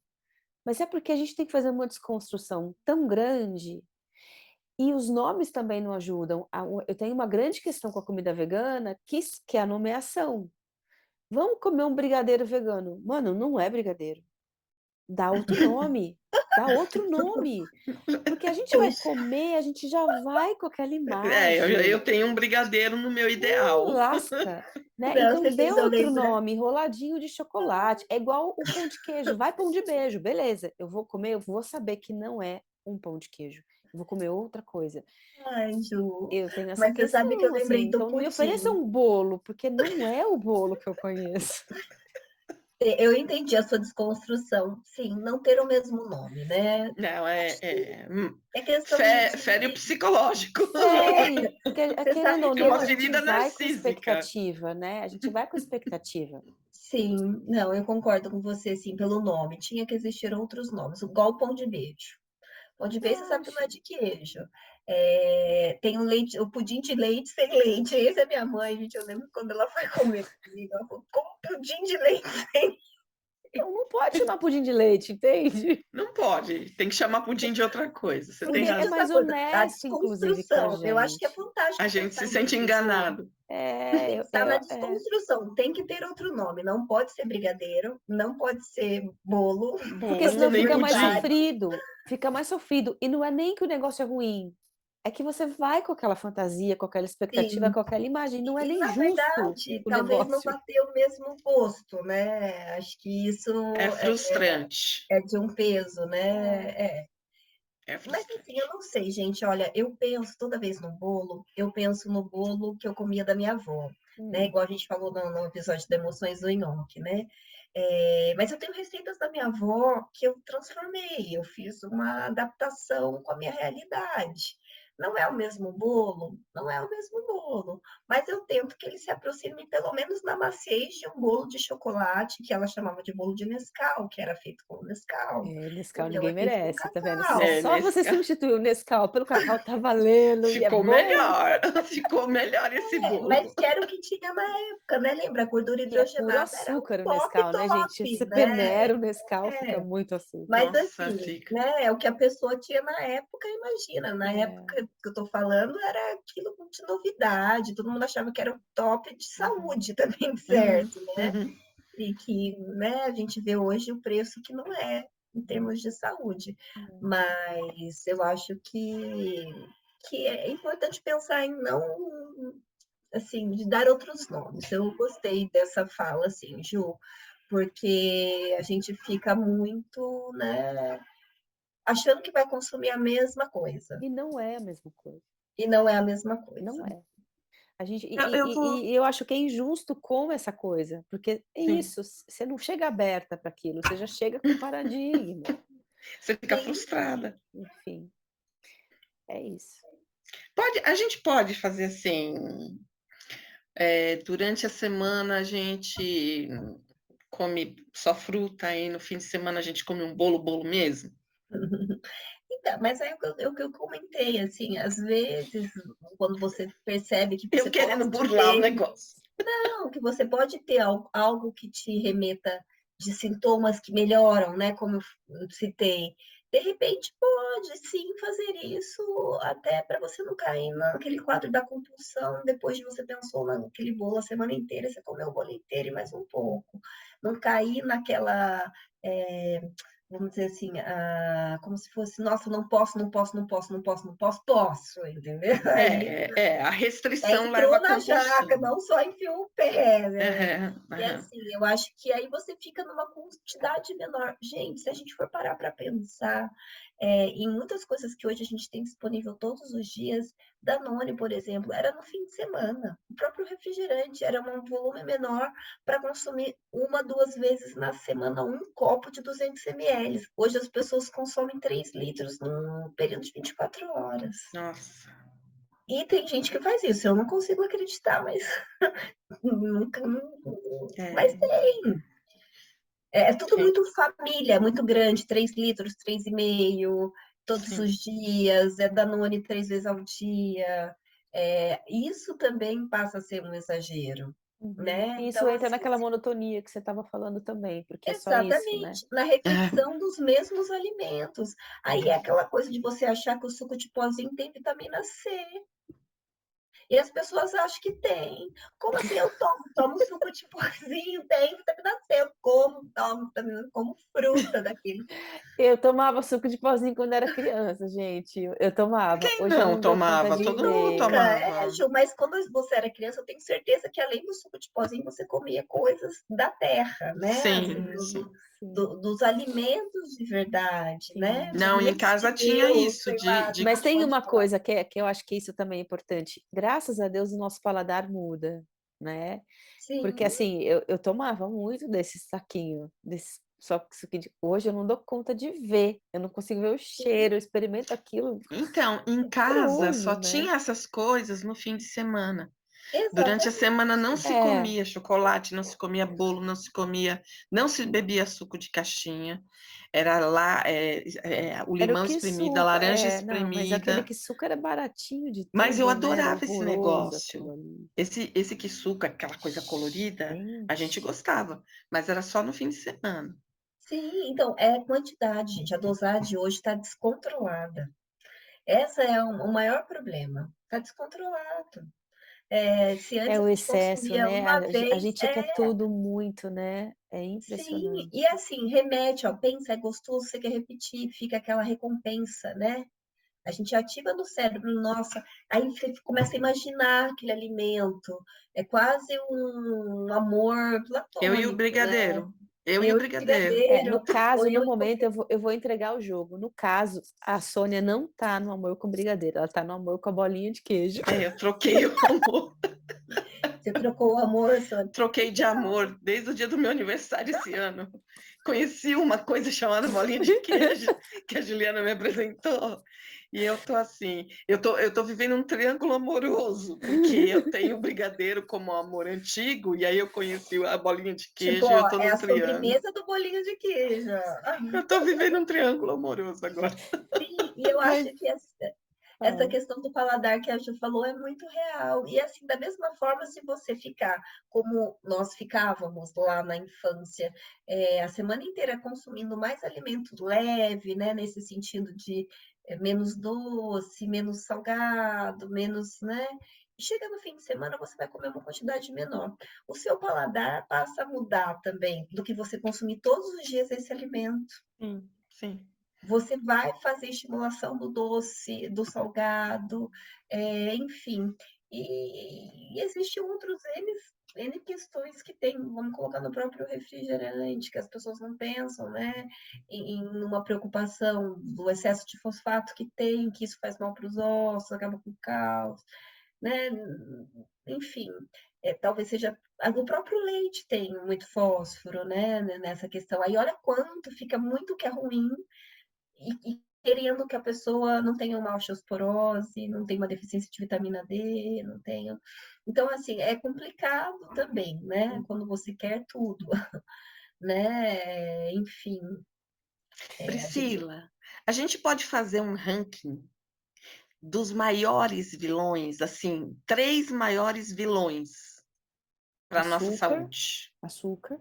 mas é porque a gente tem que fazer uma desconstrução tão grande e os nomes também não ajudam. Eu tenho uma grande questão com a comida vegana, que é a nomeação. Vamos comer um brigadeiro vegano. Mano, não é brigadeiro. Dá outro nome. Dá outro nome. Porque a gente vai pois, comer, a gente já vai com aquela É, eu imagem. tenho um brigadeiro no meu ideal. Lasca, né? não, você Então dê fez eu outro lembrar. nome, enroladinho de chocolate. É igual o pão de queijo. Vai pão de beijo, beleza. Eu vou comer, eu vou saber que não é um pão de queijo. Eu vou comer outra coisa. Ai, Ju. Eu tenho essa Mas você sabe que eu questão, assim, lembrei do então não me ofereça pudim. um bolo, porque não é o bolo que eu conheço. Eu entendi a sua desconstrução. Sim, não ter o mesmo nome, né? Não, Acho que é questão fere o de... psicológico. Sério, porque Você querendo sabe ou que É não, uma a gente ferida vai com narcísica. expectativa, né? A gente vai com expectativa. Sim, não, eu concordo com você, sim, pelo nome. Tinha que existir outros nomes, igual o pão de beijo. Pão de Eu beijo, você sabe que não é acho. de queijo. Tem o leite, o pudim de leite sem leite. Esse é minha mãe, gente. Eu lembro quando ela foi comer comigo. Ela falou, como pudim de leite sem... Então não pode chamar pudim de leite, entende? Não pode, tem que chamar pudim de outra coisa. Você tem Porque Porque é razão. essa mais coisa da honesto, inclusive, com a desconstrução, eu acho que é gente. fantástico A gente pensar se sente nisso, Ju. enganado. É, Pensar na desconstrução. Tem que ter outro nome. Não pode ser brigadeiro, não pode ser bolo, porque Bolo, senão nem fica tem mais pudim. vários. sofrido. Fica mais sofrido. E não é nem que o negócio é ruim. É que você vai com aquela fantasia, com aquela expectativa, Sim. com aquela imagem. Não é E, nem na justo verdade, o talvez não negócio. vá ter o mesmo gosto, né? Acho que isso É frustrante. é de um peso, É. né? É Mas assim, eu frustrante. não sei, gente. Olha, eu penso toda vez no bolo, eu penso no bolo que eu comia da minha avó, né? Igual a gente falou no episódio de Emoções do Nhoque, né? Mas eu tenho receitas da minha avó que eu transformei, eu fiz uma adaptação com a minha realidade. Não é o mesmo bolo, não é o mesmo bolo, mas eu tento que ele se aproxime pelo menos na maciez de um bolo de chocolate que ela chamava de bolo de Nescau, que era feito com Nescau. É, O Nescau meu ninguém é feito com merece, tá vendo? cacau. Só Nesse você caso, substituiu o Nescau pelo cacau, tá valendo e é ficou bom. melhor. Ficou melhor esse Mas bolo. que era o que tinha na época, né? Lembra? A gordura E é puro hidrogenada era o açúcar o top, Nescau, né, gente? top, Você né? peneira o Nescau, fica É. muito açúcar. Mas Nossa, assim, fica. né? É o que a pessoa tinha na época, imagina. Na É. época que eu tô falando, era aquilo de novidade, todo mundo achava que era o top de Uhum. saúde também, Uhum, certo, né? uhum. E que, né, a gente vê hoje o preço que não é em termos de saúde. Mas eu acho que é importante pensar em não, assim, de dar outros nomes. Eu gostei dessa fala, assim, Ju, porque a gente fica muito, né, achando que vai consumir a mesma coisa, E não é a mesma coisa. e não é a mesma Não coisa. é. A gente, Eu vou. e eu acho que é injusto com essa coisa, porque é Sim. isso, você não chega aberta para aquilo, você já chega com paradigma. Você fica Sim, frustrada. Enfim, é isso. A gente pode fazer assim. Durante a semana a gente come só fruta e no fim de semana a gente come um bolo mesmo. então, mas é o que eu comentei, assim, às vezes, quando você percebe que Eu você querendo pode burlar o ter, negócio. não, que você pode ter algo que te remeta de sintomas que melhoram, né? Como eu citei. De repente, pode sim fazer isso, até para você não cair naquele quadro da compulsão, depois de você pensou naquele bolo a semana inteira, você comeu o bolo inteiro e mais um pouco. Não cair naquela. é, Vamos dizer assim, como se fosse, nossa, não posso, não posso, não posso, não posso, não posso, posso, entendeu? Aí A restrição leva entrou à na jaca, compulsão. não só enfiou o pé, né? E Aham. assim, eu acho que aí você fica numa quantidade menor. Gente, se a gente for parar para pensar em muitas coisas que hoje a gente tem disponível todos os dias, Danone, por exemplo, era no fim de semana. O próprio refrigerante era um volume menor para consumir uma, duas vezes na semana, um copo de 200 ml. Hoje as pessoas consomem 3 litros num período de 24 horas. Nossa. E tem gente que faz isso, eu não consigo acreditar, mas nunca. Mas É, tem. É tudo sim, muito família, muito grande, 3 litros, 3,5 todos sim. os dias, é Danone 3 vezes ao dia. Isso também passa a ser um exagero, Uhum. né? E isso Então, entra assim, naquela monotonia que você estava falando também, porque é só isso, né? exatamente, na repetição dos mesmos alimentos. Aí é aquela coisa de você achar que o suco de pozinho tem vitamina C. E as pessoas acham que tem. Como assim eu tomo suco de pozinho, tem vitamina C, eu tomo vitamina C, como fruta daquele. Eu tomava suco de pozinho quando era criança, gente. Eu tomava. Quem Hoje eu não não dou conta tomava? de Todo mundo ver. tomava. Ju, mas quando você era criança, eu tenho certeza que além do suco de pozinho, você comia coisas da terra, né? Assim, Sim, Sim, sim. dos alimentos de verdade, né? Sim. Dos Não, em alimentos casa de tinha Deus, isso, sei lá, de Mas tem pode uma falar. coisa que eu acho que isso também é importante. Graças a Deus o nosso paladar muda, né. Porque, Sim, assim, eu tomava muito desse saquinho, desse só que isso aqui de hoje eu não dou conta de ver, eu não consigo ver o sim, cheiro, eu experimento aquilo, Então, em é casa só horroroso, né. tinha essas coisas no fim de semana. Durante a semana não exatamente. se É, comia chocolate, não se comia bolo, não se bebia suco de caixinha. Era lá, o era o limão que espremido, a suco laranja não, mas aquele espremida. que suco era baratinho de Mas eu tudo, né, era adorava esse horroroso aquilo negócio. ali. Esse quisuca, aquela coisa colorida, a gente Gente, gostava, mas era só no fim de semana. Sim, então, é quantidade, gente. A dosagem hoje está descontrolada. Essa é o maior problema. Está descontrolado. Se é antes a o gente excesso, consumia né, uma a vez, gente quer tudo muito, né, é sim, impressionante. e assim, remete, ó, pensa, é gostoso, você quer repetir, fica aquela recompensa, né? A gente ativa no cérebro, nossa, aí você começa a imaginar aquele alimento, é quase um amor Eu e o platônico, né? brigadeiro. Eu e o Eu e o brigadeiro. brigadeiro, No ou caso, no eu momento, eu vou entregar o jogo. No caso, a Sônia não tá no amor com brigadeiro, ela tá no amor com a bolinha de queijo. Eu troquei o amor, você trocou o amor, Sônia. troquei de amor desde o dia do meu aniversário esse ano. Conheci uma coisa chamada bolinha de queijo que a Juliana me apresentou. E eu tô assim, eu tô vivendo um triângulo amoroso, porque eu tenho o brigadeiro como amor antigo, e aí eu conheci a bolinha de Tipo, queijo e eu ó, tô é num a triângulo. sobremesa do bolinho de queijo. Eu tô vivendo um triângulo amoroso agora. Sim, e eu acho Mas que essa fala. questão do paladar que a Ju falou é muito real. E assim, da mesma forma, se você ficar como nós ficávamos lá na infância, a semana inteira consumindo mais alimento leve, né, nesse sentido de menos doce, menos salgado, menos, né? E chega no fim de semana, você vai comer uma quantidade menor. O seu paladar passa a mudar também do que você consumir todos os dias esse alimento. Sim, sim. Você vai fazer estimulação do doce, do salgado, enfim. E existem outros N questões que tem, vamos colocar no próprio refrigerante, que as pessoas não pensam, né? Em uma preocupação do excesso de fosfato que tem, que isso faz mal para os ossos, acaba com o cálcio, né? Enfim, talvez seja. O próprio leite tem muito fósforo, né? Nessa questão. Aí olha quanto fica muito que é ruim e querendo que a pessoa não tenha uma osteoporose, não tenha uma deficiência de vitamina D, não tenha. Então, assim, é complicado também, né? Quando você quer tudo, né? Enfim, a gente. Priscila, a gente pode fazer um ranking dos maiores vilões, assim, 3 maiores vilões para a nossa Açúcar, saúde. açúcar.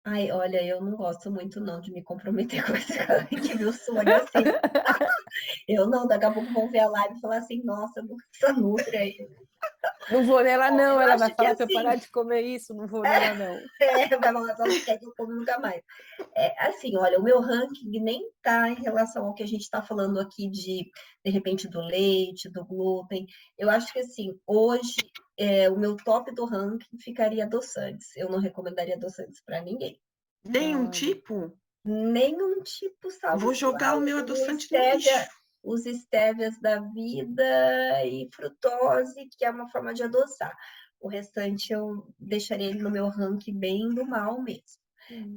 Ai, olha, eu não gosto muito não de me comprometer com essa que viu Sônia assim. Eu não, daqui a pouco vão ver a live e falar assim, nossa, essa nutri aí. Não vou nela não, Eu ela vai acho que falar para eu assim, parar de comer isso, não vou nela não. vai falar, ela não quer que eu como nunca mais. Assim, olha, o meu ranking nem tá em relação ao que a gente está falando aqui de repente, do leite, do glúten. Eu acho que, assim, hoje, o meu top do ranking ficaria adoçantes. Eu não recomendaria adoçantes para ninguém. Nenhum Olha, tipo? Nenhum tipo, salvo, Vou sei jogar lá, o meu o adoçante no stevia, lixo. os estévias da vida e frutose, que é uma forma de adoçar. O restante eu deixaria ele no meu ranking bem do mal mesmo. hum,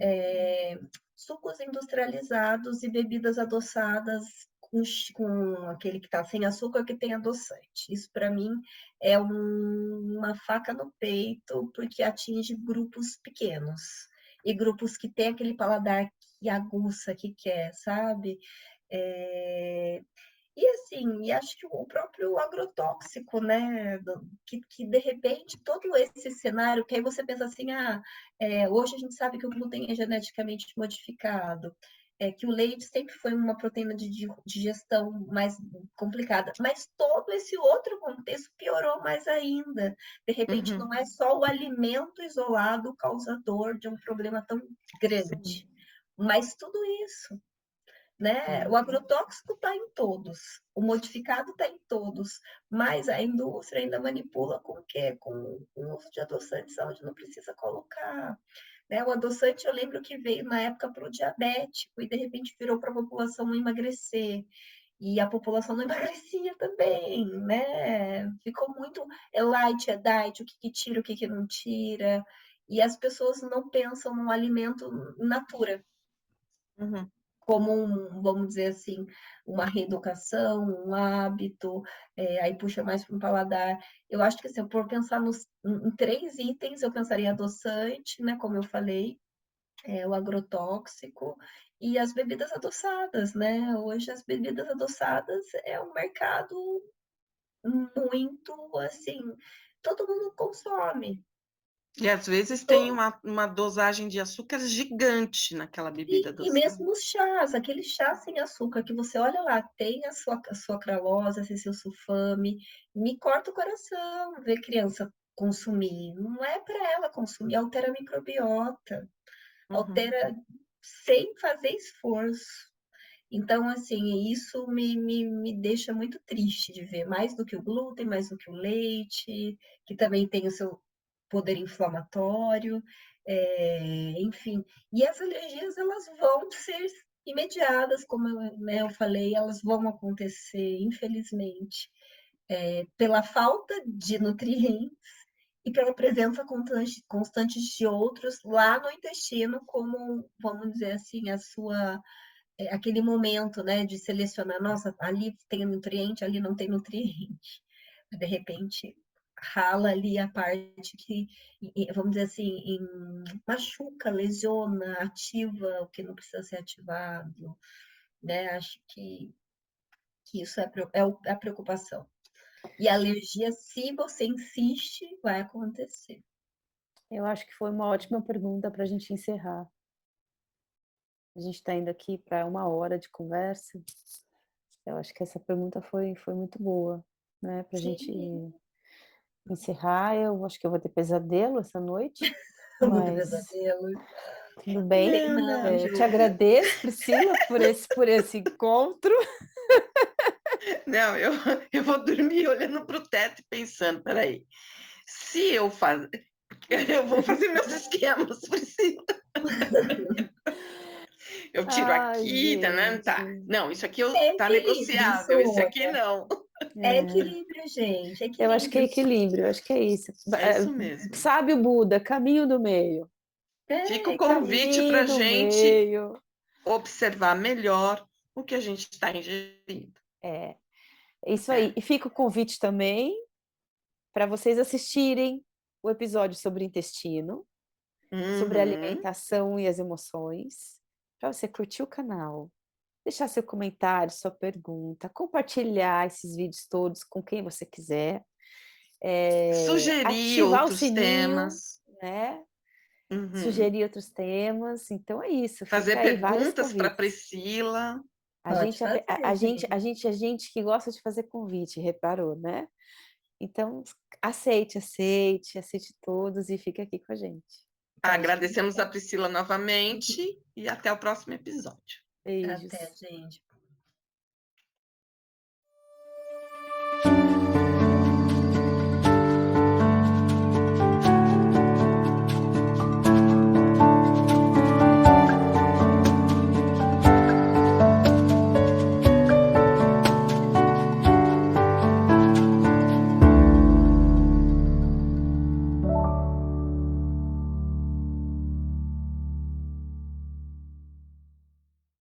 Sucos industrializados e bebidas adoçadas com aquele que está sem açúcar que tem adoçante. Isso, para mim, é uma faca no peito, porque atinge grupos pequenos e grupos que têm aquele paladar que aguça, que quer, sabe? É, e assim, e acho que o próprio agrotóxico, né? Que de repente todo esse cenário, que aí você pensa assim, hoje a gente sabe que o glúten é geneticamente modificado, que o leite sempre foi uma proteína de digestão mais complicada, mas todo esse outro contexto piorou mais ainda. De repente, Uhum, não é só o alimento isolado o causador de um problema tão sim. grande, mas tudo isso. né? O agrotóxico está em todos, o modificado está em todos, mas a indústria ainda manipula com o quê? Com o uso de adoçantes onde não precisa colocar. Né? O adoçante, eu lembro que veio na época para o diabético e de repente virou para a população não emagrecer. E a população não emagrecia também, né? Ficou muito, é light, é diet, o que tira, o que não tira. E as pessoas não pensam no alimento in natura, como vamos dizer assim, uma reeducação, um hábito, aí puxa mais para um paladar. Eu acho que, assim, por pensar em 3 itens, eu pensaria em adoçante, né, como eu falei, o agrotóxico e as bebidas adoçadas, né? Hoje as bebidas adoçadas é um mercado muito, assim, todo mundo consome. E às vezes tem uma dosagem de açúcar gigante naquela bebida E adoçada. mesmo os chás, aquele chá sem açúcar que você olha lá, tem a sua sucralose, tem seu sulfame, me corta o coração ver criança consumir. Não é para ela consumir, altera a microbiota, altera sem fazer esforço. Então, assim, isso me deixa muito triste de ver, mais do que o glúten, mais do que o leite, que também tem o seu poder inflamatório, enfim. E as alergias, elas vão ser imediatas, como eu falei, elas vão acontecer, infelizmente, pela falta de nutrientes e pela presença constante de outros lá no intestino, como, vamos dizer assim, aquele momento, né, de selecionar, nossa, ali tem nutriente, ali não tem nutriente. De repente, rala ali a parte que, vamos dizer assim, machuca, lesiona, ativa o que não precisa ser ativado, né? Acho que isso é a preocupação. E a alergia, se você insiste, vai acontecer. Eu acho que foi uma ótima pergunta para a gente encerrar. A gente está indo aqui para 1 hora de conversa. Eu acho que essa pergunta foi muito boa, né, para a gente encerrar. Eu acho que eu vou ter pesadelo essa noite, Muito mas pesadelo. tudo bem. Não, Eu te Ju. agradeço, Priscila, por esse encontro. Não, eu vou dormir olhando para o teto e pensando, peraí, se eu fazer... Eu vou fazer meus esquemas, Priscila. Eu tiro Ai, aqui, tá. gente. Não, isso aqui É tá equilíbrio, negociável, esse Sônia. aqui não. É equilíbrio, gente. Eu acho que é Equilíbrio. equilíbrio, eu acho que é isso. É isso mesmo. Sabe o Buda, caminho do meio. Fica o convite para Caminho a do gente meio. observar melhor o que a gente está ingerindo. É isso aí. E fica o convite também para vocês assistirem o episódio sobre intestino, sobre alimentação e as emoções, para você curtir o canal, deixar seu comentário, sua pergunta, compartilhar esses vídeos todos com quem você quiser, Sugerir ativar o outros sininho, temas. né? Sugerir outros temas. Então é isso, Fazer fica aí vários perguntas para convites. Priscila. Pode fazer, gente. A gente que gosta de fazer convite, reparou, né? Então, aceite todos e fique aqui com a gente. Agradecemos a Priscila novamente e até o próximo episódio. Beijos. Até, gente.